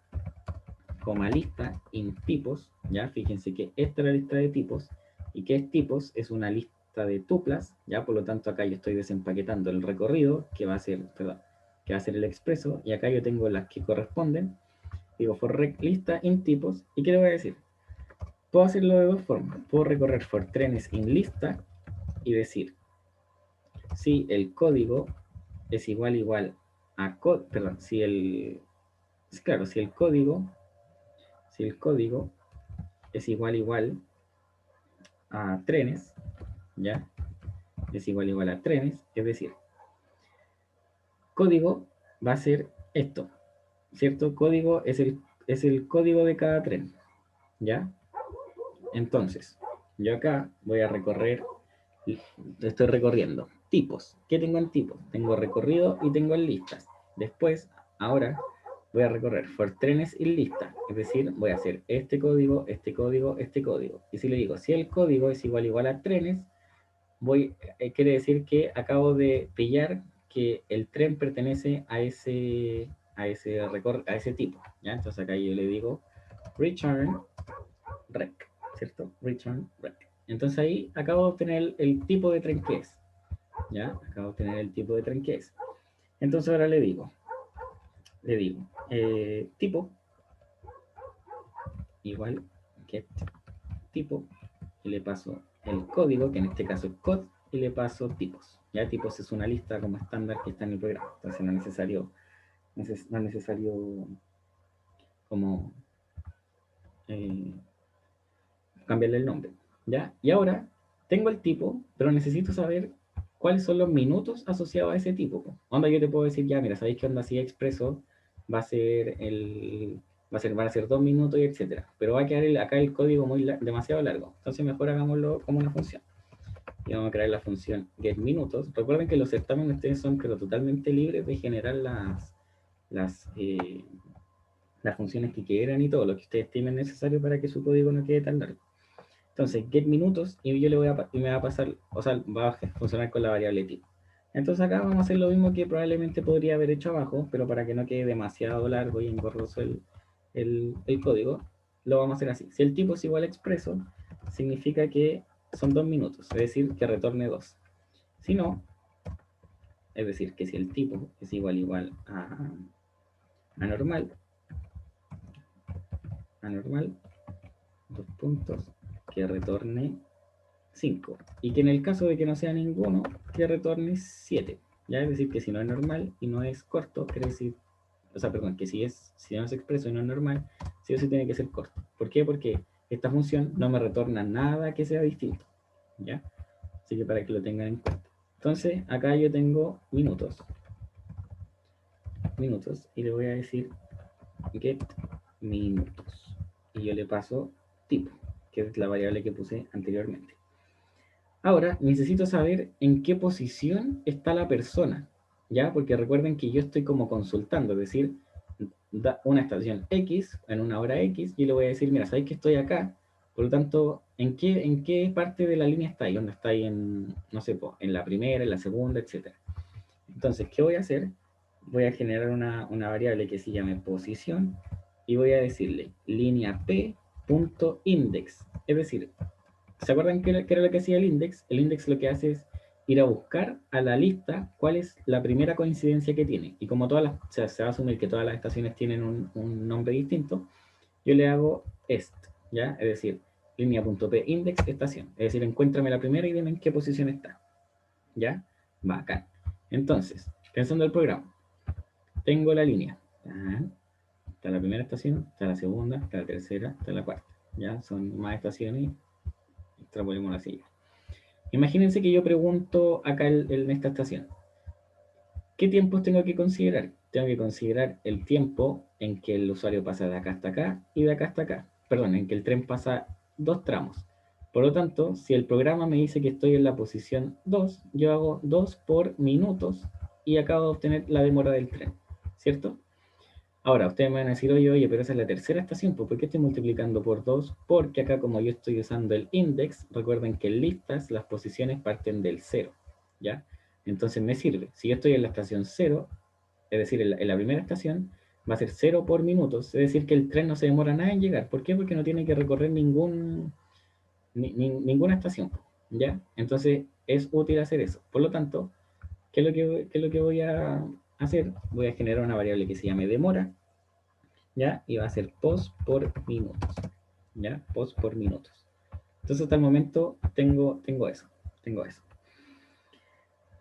Speaker 1: coma lista, in tipos, ¿ya? Fíjense que esta es la lista de tipos, y que es tipos es una lista de tuplas, ¿ya? Por lo tanto, acá yo estoy desempaquetando el recorrido, que va a ser, perdón, que va a ser el expreso, y acá yo tengo las que corresponden, digo for lista in tipos, ¿y qué le voy a decir? Puedo hacerlo de dos formas. Puedo recorrer for trenes in lista y decir si el código es igual a perdón, claro, si el código es igual a trenes, ¿ya? Es igual a trenes, es decir, código va a ser esto, ¿cierto? Código es el código de cada tren, ¿ya? Entonces, yo acá voy a recorrer, estoy recorriendo tipos. ¿Qué tengo en tipos? Tengo recorrido y tengo en listas. Después, ahora, voy a recorrer for trenes y listas. Es decir, voy a hacer este código, este código, este código. Y si le digo, si el código es igual a trenes, quiere decir que acabo de pillar que el tren pertenece a ese tipo. ¿Ya? Entonces acá yo le digo return rec, ¿cierto? Return rec. Entonces ahí acabo de obtener el tipo de tren que es. ¿Ya? Acabo de obtener el tipo de tren que es. Entonces ahora le digo tipo igual get tipo y le paso el código, que en este caso es code, y le paso tipos. Ya tipos es una lista como estándar que está en el programa. Entonces no es necesario como cambiarle el nombre. ¿Ya? Y ahora tengo el tipo, pero necesito saber cuáles son los minutos asociados a ese tipo. Onda, yo te puedo decir, ya, mira, sabéis que onda así expreso va a ser van a ser 2 minutos y etcétera. Pero va a quedar acá el código demasiado largo. Entonces mejor hagámoslo como una función. Y vamos a crear la función getMinutos. Recuerden que los certámenes ustedes son pero totalmente libres de generar las funciones que quieran y todo lo que ustedes estimen necesario para que su código no quede tan largo. Entonces, getMinutos y yo y me va a pasar, o sea, va a funcionar con la variable tipo. Entonces acá vamos a hacer lo mismo que probablemente podría haber hecho abajo, pero para que no quede demasiado largo y engorroso el código, lo vamos a hacer así. Si el tipo es igual a expreso, significa que son 2 minutos, es decir, que retorne 2. Si no, es decir, que si el tipo es igual a normal, dos puntos, que retorne 5. Y que en el caso de que no sea ninguno, que retorne 7. Ya es decir, que si no es normal y no es corto, quiere decir, o sea, perdón, que si no es expreso y no es normal, sí o sí tiene que ser corto. ¿Por qué? Porque esta función no me retorna nada que sea distinto. ¿Ya? Así que para que lo tengan en cuenta. Entonces, acá yo tengo minutos, y le voy a decir get minutos. Y yo le paso tipo, que es la variable que puse anteriormente. Ahora necesito saber en qué posición está la persona, ¿ya? Porque recuerden que yo estoy como consultando, es decir, una estación X, en una hora X, y le voy a decir, mira, sabéis que estoy acá, por lo tanto, en qué parte de la línea está ahí? ¿Dónde está ahí en, no sé, en la primera, en la segunda, etcétera? Entonces, ¿qué voy a hacer? Voy a generar una variable que se llame posición y voy a decirle línea p.index. Es decir, ¿se acuerdan qué era lo que hacía el index? El index lo que hace es ir a buscar a la lista cuál es la primera coincidencia que tiene. Y como todas las, o sea, se va a asumir que todas las estaciones tienen un nombre distinto, yo le hago est, ¿ya? Es decir, línea.p index estación. Es decir, encuéntrame la primera y dime en qué posición está. ¿Ya? Bacán. Entonces, pensando el programa, tengo la línea. Está la primera estación, está la segunda, está la tercera, está la cuarta. ¿Ya? Son más estaciones. Extrapolemos la silla. Imagínense que yo pregunto acá en esta estación, ¿qué tiempos tengo que considerar? Tengo que considerar el tiempo en que el usuario pasa de acá hasta acá y de acá hasta acá. Perdón, en que el tren pasa 2 tramos. Por lo tanto, si el programa me dice que estoy en la posición 2, yo hago 2 por minutos y acabo de obtener la demora del tren, ¿cierto? Ahora, ustedes me van a decir, oye, pero esa es la tercera estación, ¿por qué estoy multiplicando por 2? Porque acá como yo estoy usando el index, recuerden que en listas las posiciones parten del 0, ¿ya? Entonces me sirve. Si yo estoy en la estación 0, es decir, en la primera estación, va a ser 0 por minutos, es decir, que el tren no se demora nada en llegar. ¿Por qué? Porque no tiene que recorrer ninguna estación, ¿ya? Entonces es útil hacer eso. Por lo tanto, qué es lo que voy a hacer? Voy a generar una variable que se llame demora, ¿ya? Y va a ser post por minutos, ¿ya? Post por minutos. Entonces hasta el momento tengo eso.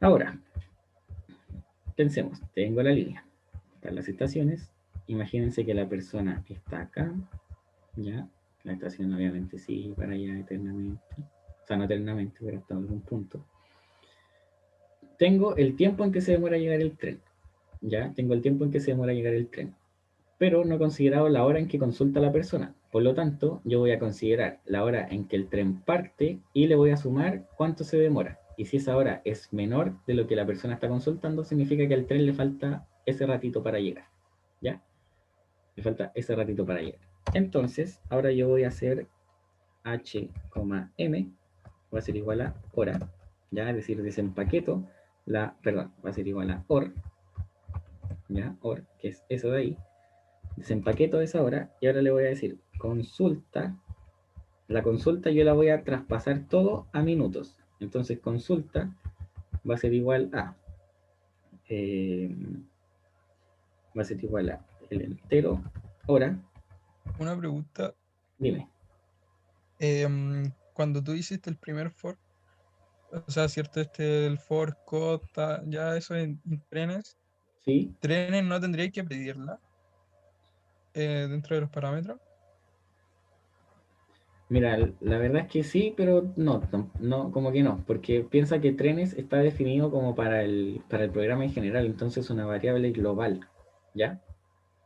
Speaker 1: Ahora, pensemos, tengo la línea, están las estaciones, imagínense que la persona está acá, ¿ya? La estación obviamente sigue para allá eternamente, o sea, no eternamente, pero hasta algún punto. Tengo el tiempo en que se demora llegar el tren, ¿ya? Tengo el tiempo en que se demora llegar el tren, pero no he considerado la hora en que consulta la persona. Por lo tanto, yo voy a considerar la hora en que el tren parte y le voy a sumar cuánto se demora. Y si esa hora es menor de lo que la persona está consultando, significa que al tren le falta ese ratito para llegar. ¿Ya? Le falta ese ratito para llegar. Entonces, ahora yo voy a hacer h, m, va a ser igual a hora. ¿Ya? Es decir, desempaqueto perdón, va a ser igual a or, ¿ya? Or, que es eso de ahí. Desempaqueto esa hora y ahora le voy a decir consulta. La consulta yo la voy a traspasar todo a minutos. Entonces consulta va a ser igual a eh, va a ser igual a el entero hora.
Speaker 3: Una pregunta.
Speaker 1: Dime.
Speaker 3: Cuando tú hiciste el primer for, o sea, cierto, el for, cota, ya eso en trenes,
Speaker 1: ¿Sí?
Speaker 3: trenes no tendría que pedirla dentro de los parámetros.
Speaker 1: Mira, la verdad es que sí, pero no, como que no, porque piensa que trenes está definido como para el programa en general, entonces es una variable global, ¿ya?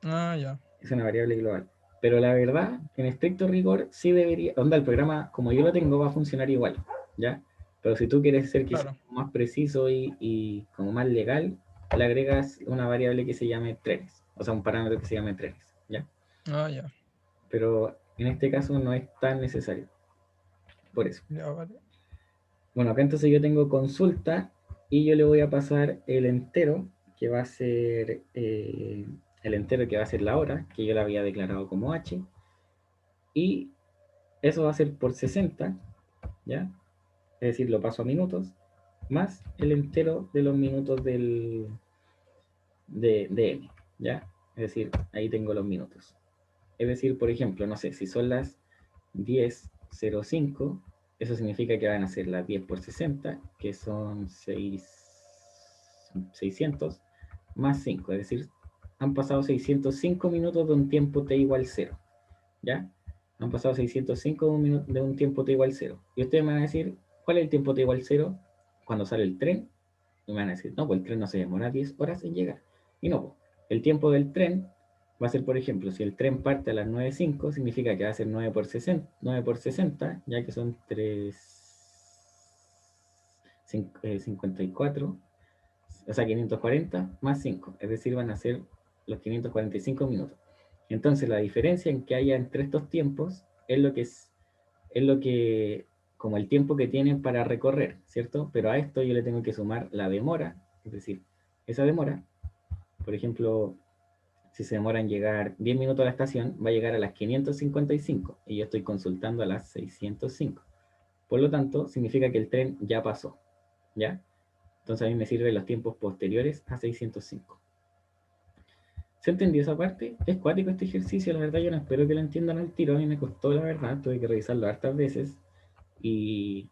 Speaker 3: Ah, ya,
Speaker 1: Es una variable global. Pero la verdad, en estricto rigor, sí debería, onda, el programa, como yo lo tengo, va a funcionar igual, ¿ya? Pero si tú quieres ser quizás
Speaker 3: claro.
Speaker 1: más preciso y como más legal, le agregas una variable que se llame trenes, o sea, un parámetro que se llame trenes, ¿ya?
Speaker 3: Ah, ya,
Speaker 1: Pero en este caso no es tan necesario, por eso.
Speaker 3: ya, vale.
Speaker 1: Bueno, acá entonces yo tengo consulta y yo le voy a pasar el entero, que va a ser el entero que va a ser la hora, que yo la había declarado como h, y eso va a ser por 60, ¿ya? Es decir, lo paso a minutos, más el entero de los minutos de n, ¿ya? Es decir, ahí tengo los minutos. Es decir, por ejemplo, no sé, si son las 10:05, eso significa que van a ser las 10 por 60, que son 600, más 5, es decir, han pasado 605 minutos de un tiempo t igual 0, ¿ya? Han pasado 605 minutos de un tiempo t igual 0. Y ustedes me van a decir, ¿cuál es el tiempo t igual 0? Cuando sale el tren, y me van a decir, no, pues el tren no se demora 10 horas en llegar. Y no, pues, el tiempo del tren va a ser, por ejemplo, si el tren parte a las 9:05, significa que va a ser 9 por 60, ya que son 54, o sea, 540 más 5, es decir, van a ser los 545 minutos. Entonces, la diferencia en que haya entre estos tiempos es lo que, como el tiempo que tienen para recorrer, ¿cierto? Pero a esto yo le tengo que sumar la demora, es decir, esa demora, por ejemplo, si se demora en llegar 10 minutos a la estación, va a llegar a las 555 y yo estoy consultando a las 605. Por lo tanto, significa que el tren ya pasó, ¿ya? Entonces a mí me sirven los tiempos posteriores a 605. ¿Se entendió esa parte? Es cuático este ejercicio, la verdad yo no espero que lo entiendan al tiro, a mí me costó la verdad, tuve que revisarlo hartas veces y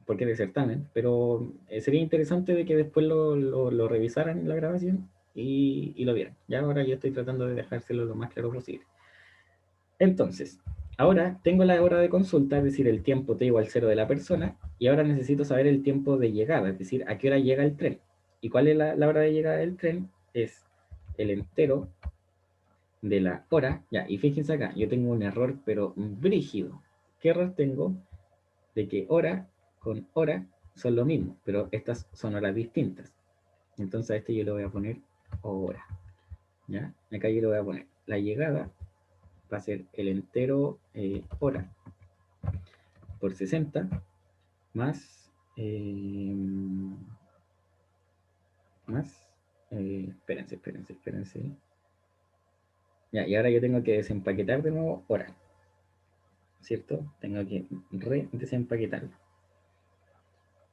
Speaker 1: porque de certamen, pero sería interesante de que después lo revisaran en la grabación y lo vieran. Ya ahora yo estoy tratando de dejárselo lo más claro posible. Entonces, ahora tengo la hora de consulta, es decir, el tiempo t igual 0 de la persona, y ahora necesito saber el tiempo de llegada, es decir, a qué hora llega el tren. ¿Y cuál es la hora de llegada del tren? Es el entero de la hora. Ya, y fíjense acá, yo tengo un error, pero brígido. ¿Qué error tengo? De que hora con hora son lo mismo, pero estas son horas distintas. Entonces a este yo le voy a poner hora. ¿Ya? Acá yo le voy a poner la llegada, va a ser el entero hora por 60 más espérense. Ya, y ahora yo tengo que desempaquetar de nuevo hora, ¿cierto? Tengo que desempaquetarlo.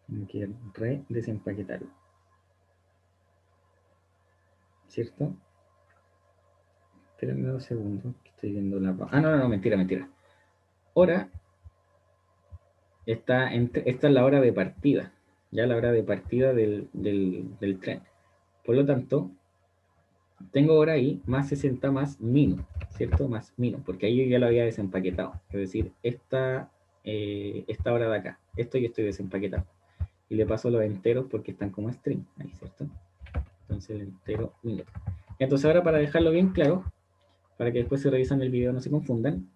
Speaker 1: Tengo que desempaquetarlo, ¿cierto? Espérenme 2 segundos, que estoy viendo la... Ah, no, mentira. Hora esta es la hora de partida, ya la hora de partida del tren. Por lo tanto, tengo hora ahí más 60 más mino, ¿cierto? Más mino, porque ahí yo ya lo había desempaquetado. Es decir, esta hora de acá, esto yo estoy desempaquetado. Y le paso los enteros porque están como string, ahí, ¿cierto? Entonces el entero minuto. Entonces ahora para dejarlo bien claro, para que después se revisan el video no se confundan,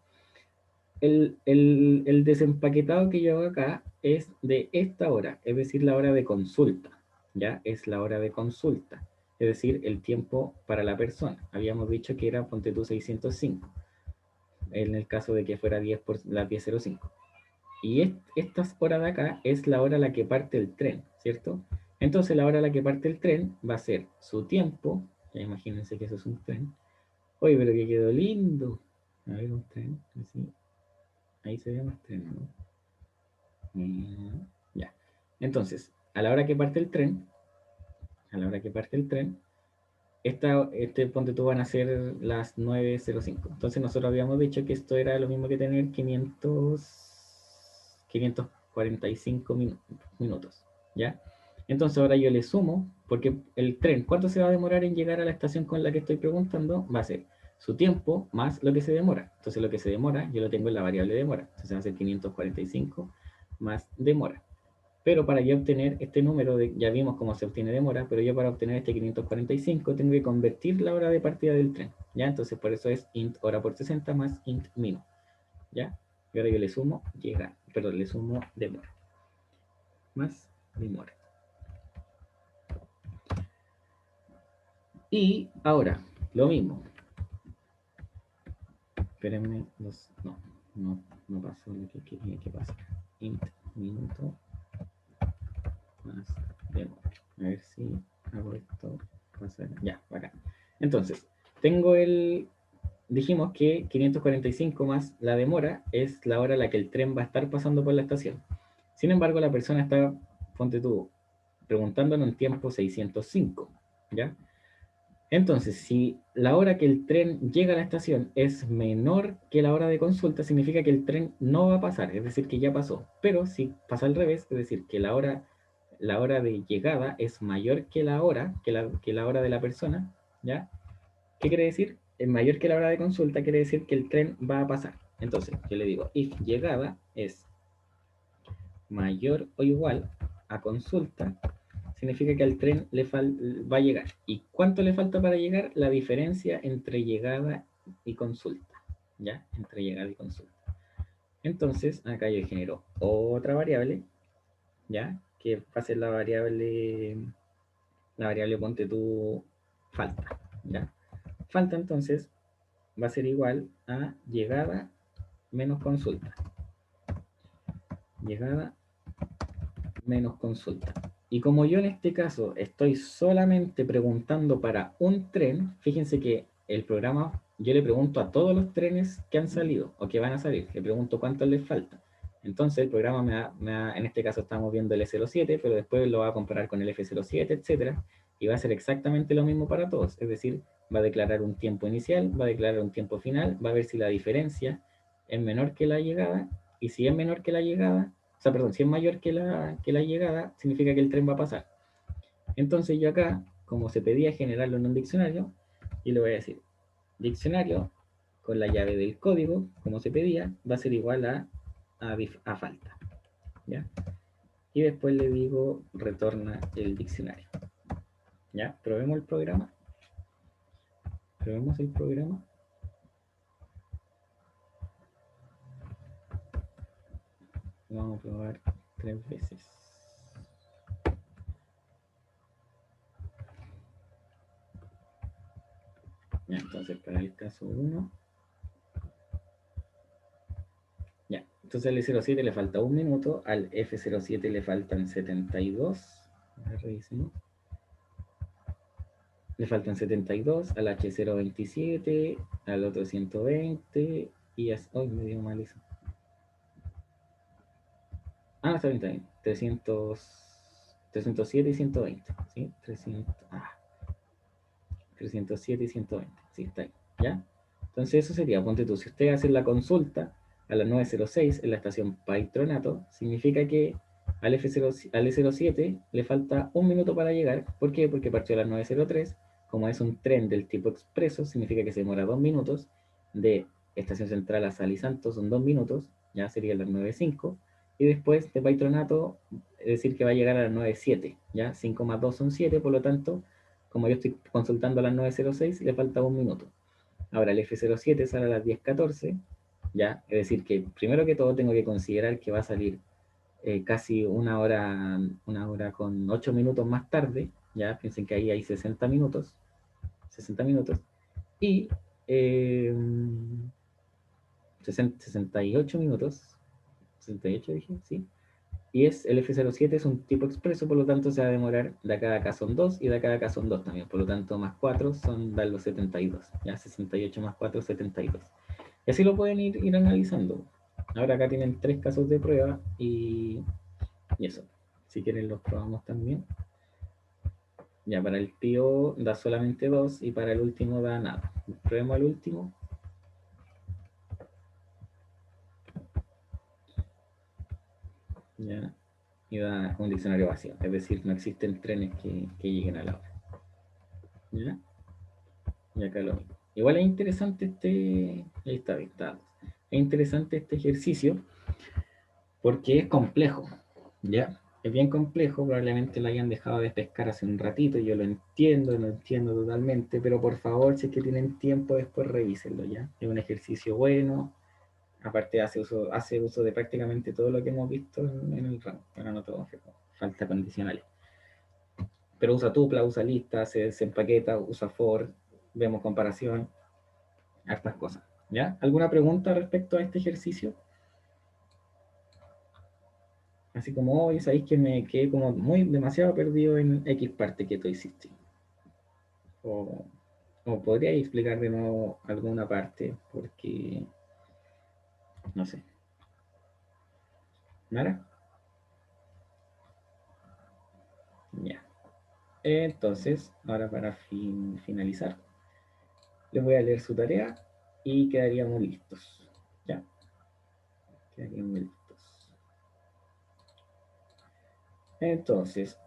Speaker 1: el desempaquetado que yo hago acá es de esta hora, es decir, la hora de consulta, ¿ya? Es la hora de consulta, es decir, el tiempo para la persona. Habíamos dicho que era, ponte tú, 605, en el caso de que fuera 10 por las 10:05. Y estas horas de acá es la hora a la que parte el tren, ¿cierto? Entonces la hora a la que parte el tren va a ser su tiempo, ya imagínense que eso es un tren. Oye, pero que quedó lindo. A ver, un tren, así. Ahí se ve más tren, ¿no? Ya. Entonces, a la hora que parte el tren, ponte tú van a ser las 9:05. Entonces nosotros habíamos dicho que esto era lo mismo que tener 545 minutos, ¿ya? Entonces ahora yo le sumo, porque el tren, ¿cuánto se va a demorar en llegar a la estación con la que estoy preguntando? Va a ser su tiempo más lo que se demora. Entonces lo que se demora, yo lo tengo en la variable demora. Entonces va a ser 545 más demora. Pero para yo obtener este número, ya vimos cómo se obtiene demora, pero yo para obtener este 545 tengo que convertir la hora de partida del tren, ¿ya? Entonces por eso es int hora por 60 más int min, ¿ya? Y ahora yo le sumo le sumo demora, más demora. Y ahora, lo mismo. Espérenme, no pasó lo que quería que pasara. Int minuto más demora. A ver si hago esto. Ya, acá. Entonces, dijimos que 545 más la demora es la hora a la que el tren va a estar pasando por la estación. Sin embargo, la persona está, ponte tú, preguntándonos en tiempo 605, ¿ya? Entonces, si la hora que el tren llega a la estación es menor que la hora de consulta, significa que el tren no va a pasar, es decir, que ya pasó. Pero si pasa al revés, es decir, que la hora de llegada es mayor que la hora de la persona, ¿ya? ¿Qué quiere decir? Es mayor que la hora de consulta, quiere decir que el tren va a pasar. Entonces, yo le digo, if llegada es mayor o igual a consulta, significa que al tren va a llegar. ¿Y cuánto le falta para llegar? La diferencia entre llegada y consulta, ¿ya? Entre llegada y consulta. Entonces, acá yo genero otra variable, ¿ya? Que va a ser la variable ponte tú falta, ¿ya? Falta entonces va a ser igual a llegada menos consulta. Llegada menos consulta. Y como yo en este caso estoy solamente preguntando para un tren, fíjense que el programa, yo le pregunto a todos los trenes que han salido o que van a salir, le pregunto cuántos les falta. Entonces el programa en este caso estamos viendo el E07, pero después lo va a comparar con el F07, etcétera, y va a ser exactamente lo mismo para todos. Es decir, va a declarar un tiempo inicial, va a declarar un tiempo final, va a ver si la diferencia es menor que la llegada, y si es menor que la llegada, o sea, perdón, si es mayor que la llegada, significa que el tren va a pasar. Entonces yo acá, como se pedía generarlo en un diccionario, y le voy a decir, diccionario con la llave del código, como se pedía, va a ser igual a falta. ¿Ya? Y después le digo, retorna el diccionario. ¿Ya? Probemos el programa. Probemos el programa. Vamos a probar 3 veces. Ya, entonces para el caso 1. Ya, entonces al E07 le falta 1 minuto, al F07 le faltan 72. A ver, revisemos. Le faltan 72, al H027, al otro 120, y así. ¡Ay, me dio mal eso! Ah, está bien, está bien. 307 y 120. ¿Sí? 307 y 120. Sí, está ahí. ¿Ya? Entonces eso sería, ponte tú, si usted hace la consulta a las 9:06 en la estación Patronato, significa que al E07 le falta 1 minuto para llegar. ¿Por qué? Porque partió a las 9:03. Como es un tren del tipo expreso, significa que se demora 2 minutos. De Estación Central a Sal y Santos son 2 minutos, ya sería las 9:05. Y después de Patronato, es decir, que va a llegar a las 9:07, ya 5 más 2 son 7, por lo tanto, como yo estoy consultando a las 9:06, le falta 1 minuto. Ahora el F07 sale a las 10:14, ya, es decir, que primero que todo tengo que considerar que va a salir casi una hora con 8 minutos más tarde, ya, piensen que ahí hay 60 minutos, y 68 minutos, 68 dije, sí, y el F07 es un tipo expreso, por lo tanto se va a demorar, de acá a acá son 2 y de acá a acá son 2 también, por lo tanto más 4 dan los 72, ya 68 más 4, 72. Y así lo pueden ir analizando. Ahora acá tienen 3 casos de prueba y eso. Si quieren los probamos también. Ya para el PIO da solamente 2 y para el último da nada. Probemos el último. Ya. Y da un diccionario vacío. Es decir, no existen trenes que lleguen a la hora. ¿Ya? Y acá lo mismo. Igual es interesante ahí está, es interesante este ejercicio porque es complejo, ¿ya? Es bien complejo, probablemente lo hayan dejado de pescar hace un ratito, yo lo entiendo totalmente, pero por favor, si es que tienen tiempo, después revísenlo, ¿ya? Es un ejercicio bueno, aparte hace uso de prácticamente todo lo que hemos visto en el ramo, bueno, no todo, falta condicionales. Pero usa tupla, usa lista, se empaqueta, usa for, vemos comparación, hartas cosas. ¿Ya? ¿Alguna pregunta respecto a este ejercicio? Así como hoy, sabéis que me quedé como demasiado perdido en X parte que tú hiciste. O, o podría explicar de nuevo alguna parte, porque no sé. ¿Nada? Ya. Entonces, ahora para finalizar, les voy a leer su tarea y quedaríamos listos. ¿Ya? Quedaríamos listos. Entonces,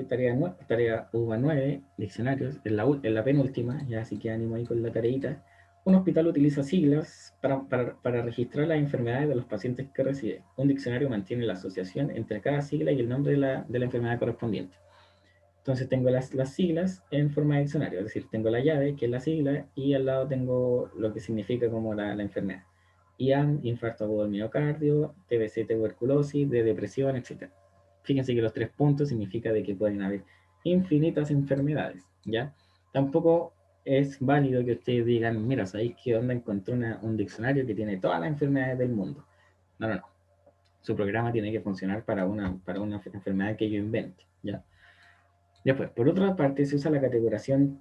Speaker 1: tarea UBA9, diccionarios, en la penúltima, ya así que ánimo ahí con la tareita. Un hospital utiliza siglas para registrar las enfermedades de los pacientes que recibe. Un diccionario mantiene la asociación entre cada sigla y el nombre de la enfermedad correspondiente. Entonces tengo las siglas en forma de diccionario, es decir, tengo la llave, que es la sigla, y al lado tengo lo que significa como la enfermedad. IAM, infarto agudo del miocardio, TBC, tuberculosis, de depresión, etc. Fíjense que los 3 puntos significa de que pueden haber infinitas enfermedades, ¿ya? Tampoco es válido que ustedes digan, mira, ¿sabéis qué onda? Encontré un diccionario que tiene todas las enfermedades del mundo. No, no, no. Su programa tiene que funcionar para una enfermedad que yo invente, ¿ya? Después, por otra parte, se usa la categorización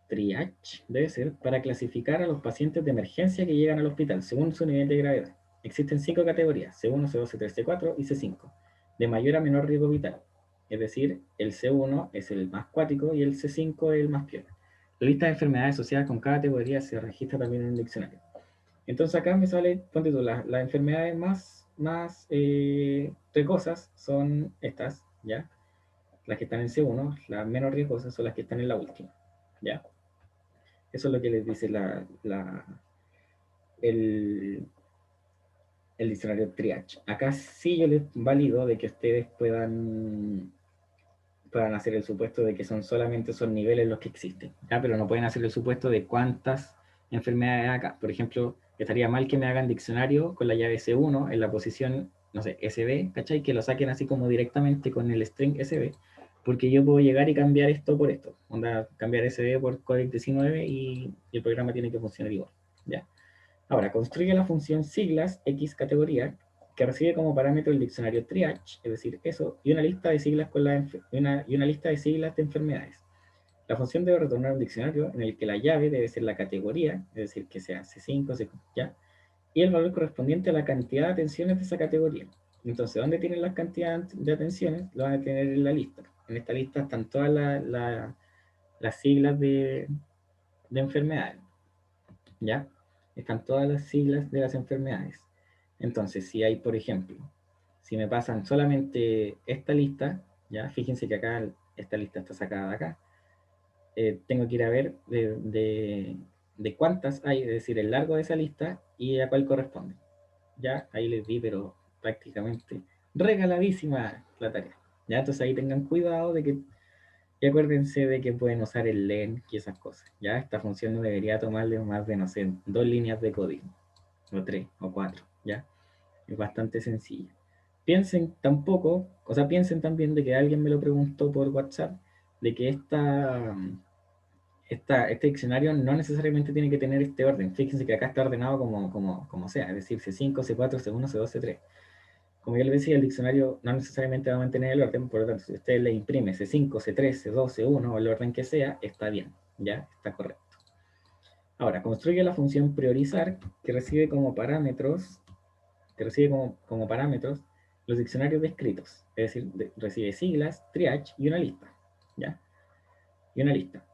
Speaker 1: triage, debe ser, para clasificar a los pacientes de emergencia que llegan al hospital según su nivel de gravedad. Existen 5 categorías, C1, C2, C3, C4 y C5, de mayor a menor riesgo vital. Es decir, el C1 es el más cuático y el C5 es el más piola. La lista de enfermedades asociadas con cada categoría se registra también en el diccionario. Entonces acá me sale, ponte tú, las enfermedades más riesgosas son estas, ¿ya? Las que están en C1, las menos riesgosas son las que están en la última, ¿ya? Eso es lo que les dice el, el diccionario triage. Acá sí yo les valido de que ustedes puedan hacer el supuesto de que son solamente esos niveles los que existen, ¿ya? Pero no pueden hacer el supuesto de cuántas enfermedades hay acá. Por ejemplo, estaría mal que me hagan diccionario con la llave C1 en la posición, no sé, SB, ¿cachai? Que lo saquen así como directamente con el string SB, porque yo puedo llegar y cambiar esto por esto. Onda, cambiar SB por COVID-19 y el programa tiene que funcionar igual, ¿ya? Ahora, construye la función siglas X categoría que recibe como parámetro el diccionario triage, es decir, eso, y una lista de siglas y una lista de siglas de enfermedades. La función debe retornar un diccionario en el que la llave debe ser la categoría, es decir, que sea C5, C, ¿ya? Y el valor correspondiente a la cantidad de atenciones de esa categoría. Entonces, ¿dónde tienen las cantidades de atenciones? Lo van a tener en la lista. En esta lista están todas las siglas de enfermedades, ¿ya? Están todas las siglas de las enfermedades. Entonces, si hay, por ejemplo, si me pasan solamente esta lista, ya, fíjense que acá esta lista está sacada de acá, tengo que ir a ver de cuántas hay, es decir, el largo de esa lista y a cuál corresponde. Ya, ahí les di, pero prácticamente regaladísima la tarea. Ya, entonces ahí tengan cuidado de que, y acuérdense de que pueden usar el len y esas cosas. Ya, esta función no debería tomarle más de, no sé, 2 líneas de código, o 3 o 4, ya. Es bastante sencilla. Piensen tampoco, o sea, piensen también de que alguien me lo preguntó por WhatsApp, de que este diccionario no necesariamente tiene que tener este orden. Fíjense que acá está ordenado como sea, es decir, C5, C4, C1, C2, C3. Como yo les decía, el diccionario no necesariamente va a mantener el orden, por lo tanto, si usted le imprime C5, C3, C2, C1 o el orden que sea, está bien, ya está correcto. Ahora, construye la función priorizar que recibe como parámetros los diccionarios descritos, es decir, recibe siglas, triage y una lista, ¿ya? Y una lista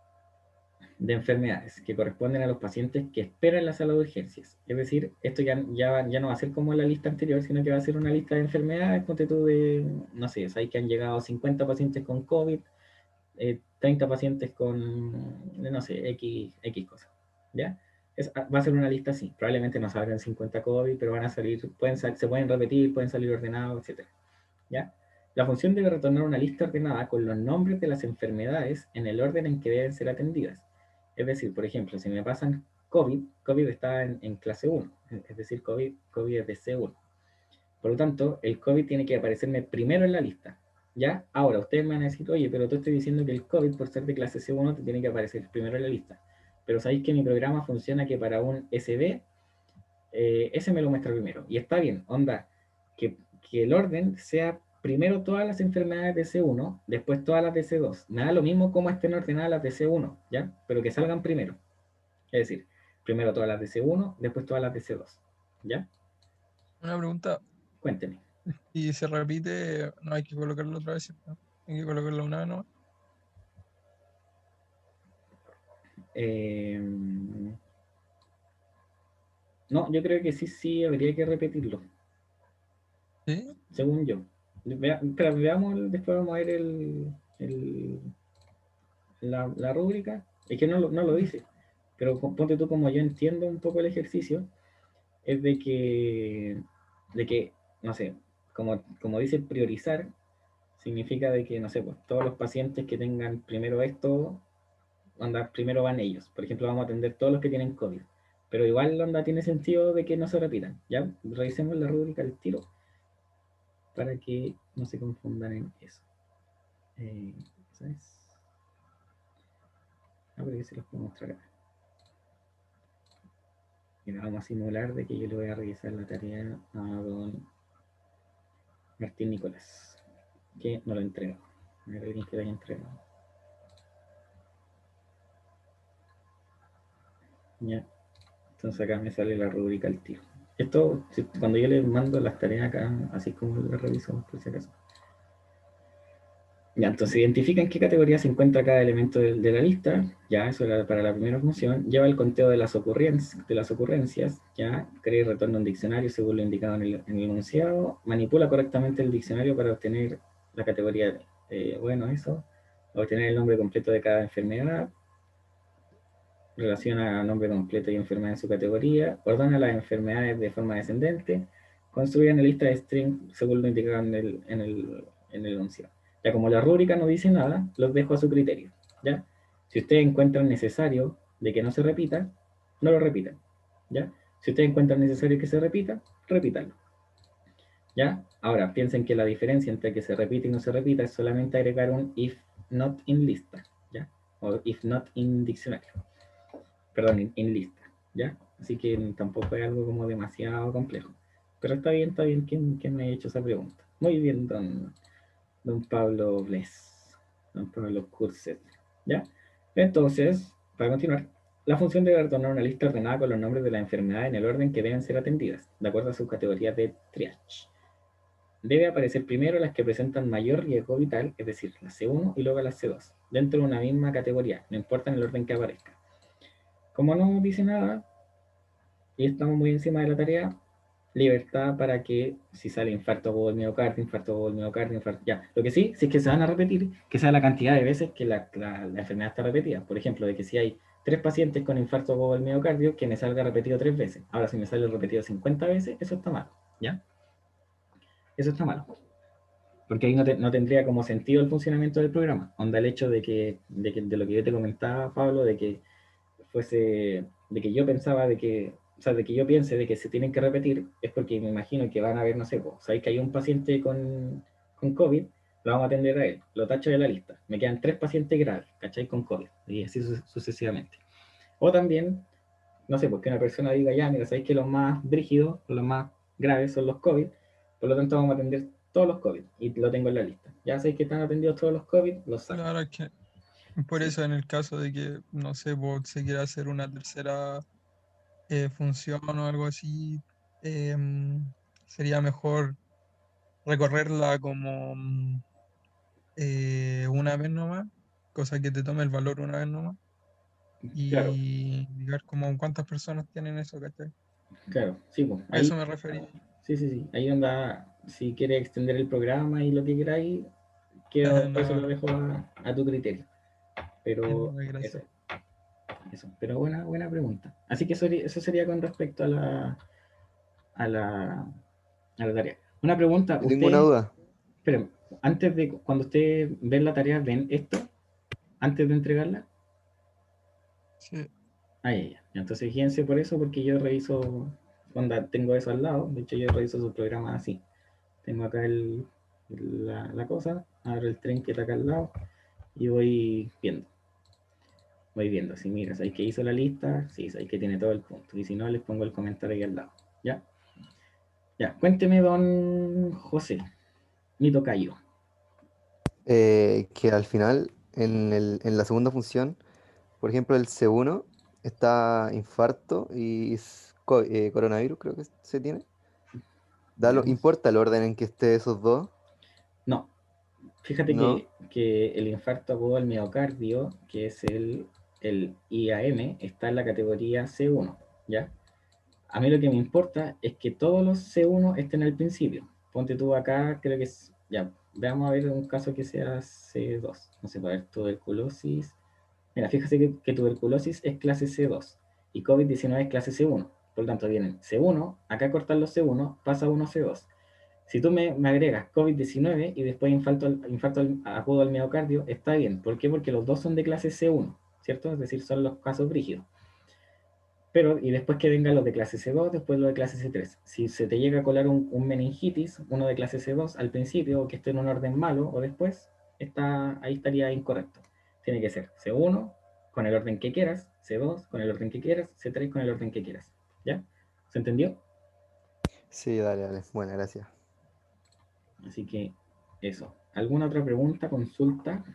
Speaker 1: de enfermedades que corresponden a los pacientes que esperan la sala de urgencias. Es decir, esto ya no va a ser como la lista anterior, sino que va a ser una lista de enfermedades, ponte tú de, no sé, sabes que han llegado 50 pacientes con COVID, 30 pacientes con, no sé, X cosas, ¿ya? Va a ser una lista así. Probablemente no salgan 50 COVID, pero van a salir, se pueden repetir, pueden salir ordenados, etc. ¿Ya? La función debe retornar una lista ordenada con los nombres de las enfermedades en el orden en que deben ser atendidas. Es decir, por ejemplo, si me pasan COVID está en clase 1, es decir, COVID es de C1. Por lo tanto, el COVID tiene que aparecerme primero en la lista. ¿Ya? Ahora, ustedes me van a decir, oye, pero tú estás diciendo que el COVID, por ser de clase C1, te tiene que aparecer primero en la lista. Pero sabéis que mi programa funciona que para un SB, ese me lo muestra primero. Y está bien, onda, que el orden sea primero todas las enfermedades de C1, después todas las de C2. Me da lo mismo cómo estén ordenadas las de C1, ¿ya? Pero que salgan primero. Es decir, primero todas las de C1, después todas las de C2. ¿Ya?
Speaker 3: Una pregunta,
Speaker 1: Cuénteme.
Speaker 3: y se repite, no hay que colocarlo otra vez, ¿cierto? Hay que colocarlo una vez, ¿no?
Speaker 1: Eh, no, yo creo que sí, habría que repetirlo,
Speaker 3: Sí.
Speaker 1: según yo. Espera, veamos, después vamos a ver la rúbrica. Es que no lo dice, pero ponte tú como yo entiendo un poco el ejercicio, es de que no sé, como dice priorizar, significa de que, no sé, pues todos los pacientes que tengan primero esto, onda, primero van ellos. Por ejemplo, vamos a atender todos los que tienen COVID. Pero igual, onda, tiene sentido de que no se repitan. Ya, revisemos la rúbrica del tiro para que no se confundan en eso. ¿Sabes? Ah, pero yo se los puedo mostrar acá. Mira, vamos a simular de que yo le voy a revisar la tarea a don Martín Nicolás, que no lo entrega. A ver, alguien que lo haya entregado. Ya, entonces acá me sale la rúbrica al tiro. Esto, cuando yo le mando las tareas acá, así como las reviso, por si acaso. Ya, entonces identifica en qué categoría se encuentra cada elemento de la lista. Ya, eso era para la primera función. Lleva el conteo de las ocurrencias. Ya, crea y retorna un diccionario según lo indicado en el enunciado. Manipula correctamente el diccionario para obtener la categoría. Bueno, eso. Obtener el nombre completo de cada enfermedad. Relaciona nombre completo y enfermedad en su categoría. Ordena las enfermedades de forma descendente. Construye una lista de string según lo indicado en el enunciado. Ya como la rúbrica no dice nada, los dejo a su criterio. ¿Ya? Si ustedes encuentran necesario de que no se repita, no lo repitan. ¿Ya? Si ustedes encuentran necesario que se repita, repítanlo. ¿Ya? Ahora, piensen que la diferencia entre que se repite y no se repita es solamente agregar un if not in lista. ¿Ya? O if not in diccionario. Perdón, in lista. ¿Ya? Así que tampoco es algo como demasiado complejo. Pero está bien quien me ha hecho esa pregunta. Muy bien, don Pablo Bles, don Pablo Curset. ¿Ya? Entonces, para continuar, la función debe retornar una lista ordenada con los nombres de las enfermedades en el orden que deben ser atendidas, de acuerdo a sus categorías de triage. Debe aparecer primero las que presentan mayor riesgo vital, es decir, las C1 y luego las C2, dentro de una misma categoría, no importa en el orden que aparezca. Como no dice nada, y estamos muy encima de la tarea, libertad para que si sale infarto agudo del miocardio, infarto, ya. Lo que sí, si es que se van a repetir, que sea la cantidad de veces que la enfermedad está repetida. Por ejemplo, de que si hay 3 pacientes con infarto agudo del miocardio, que me salga repetido 3 veces. Ahora, si me sale repetido 50 veces, eso está malo, ¿ya? Eso está malo. Porque ahí no tendría como sentido el funcionamiento del programa. Onda el hecho de lo que yo te comentaba, Pablo, de que yo pensaba o sea, de que yo piense de que se tienen que repetir, es porque me imagino que van a haber, no sé, sabéis que hay un paciente con COVID, lo vamos a atender a él, lo tacho de la lista, me quedan 3 pacientes graves, ¿cachai? Con COVID, y así sucesivamente. O también, no sé, porque una persona diga, ya, mira, sabéis que los más brígidos, los más graves son los COVID, por lo tanto vamos a atender todos los COVID, y lo tengo en la lista. Ya sabéis que están atendidos todos los COVID, los saco.
Speaker 3: Claro, es que por
Speaker 1: Sí,
Speaker 3: eso en el caso de que, no sé, se quiera hacer una tercera función o algo así, sería mejor recorrerla como una vez nomás, cosa que te tome el valor una vez nomás,
Speaker 1: claro,
Speaker 3: y ver como cuántas personas tienen eso, ¿cachai?
Speaker 1: claro, sí, pues,
Speaker 3: A
Speaker 1: ahí.
Speaker 3: eso me refería.
Speaker 1: Sí. Ahí anda, si quieres extender el programa y lo que queráis, eso lo
Speaker 3: No,
Speaker 1: dejo a tu criterio. Pero eso,
Speaker 3: gracias.
Speaker 1: eso. Pero buena pregunta. Así que eso sería con respecto a la, a la tarea. Una pregunta,
Speaker 4: Yo tengo una
Speaker 1: ¿ustedes,
Speaker 4: duda.
Speaker 1: esperen, antes de, cuando ustedes ven la tarea, ven esto, antes de entregarla?
Speaker 3: Sí.
Speaker 1: Ah, ya. Entonces fíjense por eso, porque yo reviso, cuando tengo eso al lado, de hecho yo reviso su programa así. Tengo acá la cosa, abro el tren que está acá al lado y voy viendo. Voy viendo, si mira, sabéis que hizo la lista, sí, sabéis que tiene todo el punto. Y si no, les pongo el comentario ahí al lado. ¿Ya? Ya, cuénteme, don José, mi tocayo.
Speaker 4: Que al final, en la segunda función, por ejemplo, el C1 está infarto y coronavirus, creo que se tiene.
Speaker 1: Veamos.
Speaker 4: ¿Importa el orden en que esté esos dos?
Speaker 1: No, fíjate
Speaker 4: ¿No?
Speaker 1: que el infarto agudo al miocardio, que es el IAM, está en la categoría C1, ¿ya? A mí lo que me importa es que todos los C1 estén al principio. Ponte tú acá, creo que es. Ya, veamos a ver un caso que sea C2. No sé, para ver tuberculosis. Mira, fíjate que tuberculosis es clase C2 y COVID-19 es clase C1. Por lo tanto, vienen C1, acá cortan los C1, pasa uno C2. Si tú me agregas COVID-19 y después infarto agudo al miocardio, está bien. ¿Por qué? Porque los dos son de clase C1, ¿cierto? Es decir, son los casos brígidos. Pero, y después que vengan los de clase C2, después los de clase C3. Si se te llega a colar un meningitis, uno de clase C2 al principio, o que esté en un orden malo, o después, ahí estaría incorrecto. Tiene que ser C1, con el orden que quieras, C2 con el orden que quieras, C3 con el orden que quieras. ¿Ya? ¿Se entendió?
Speaker 4: Sí, dale, dale. Bueno, gracias.
Speaker 1: Así que eso. ¿Alguna otra pregunta, consulta?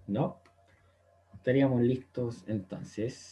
Speaker 1: ¿No? Estaríamos listos entonces.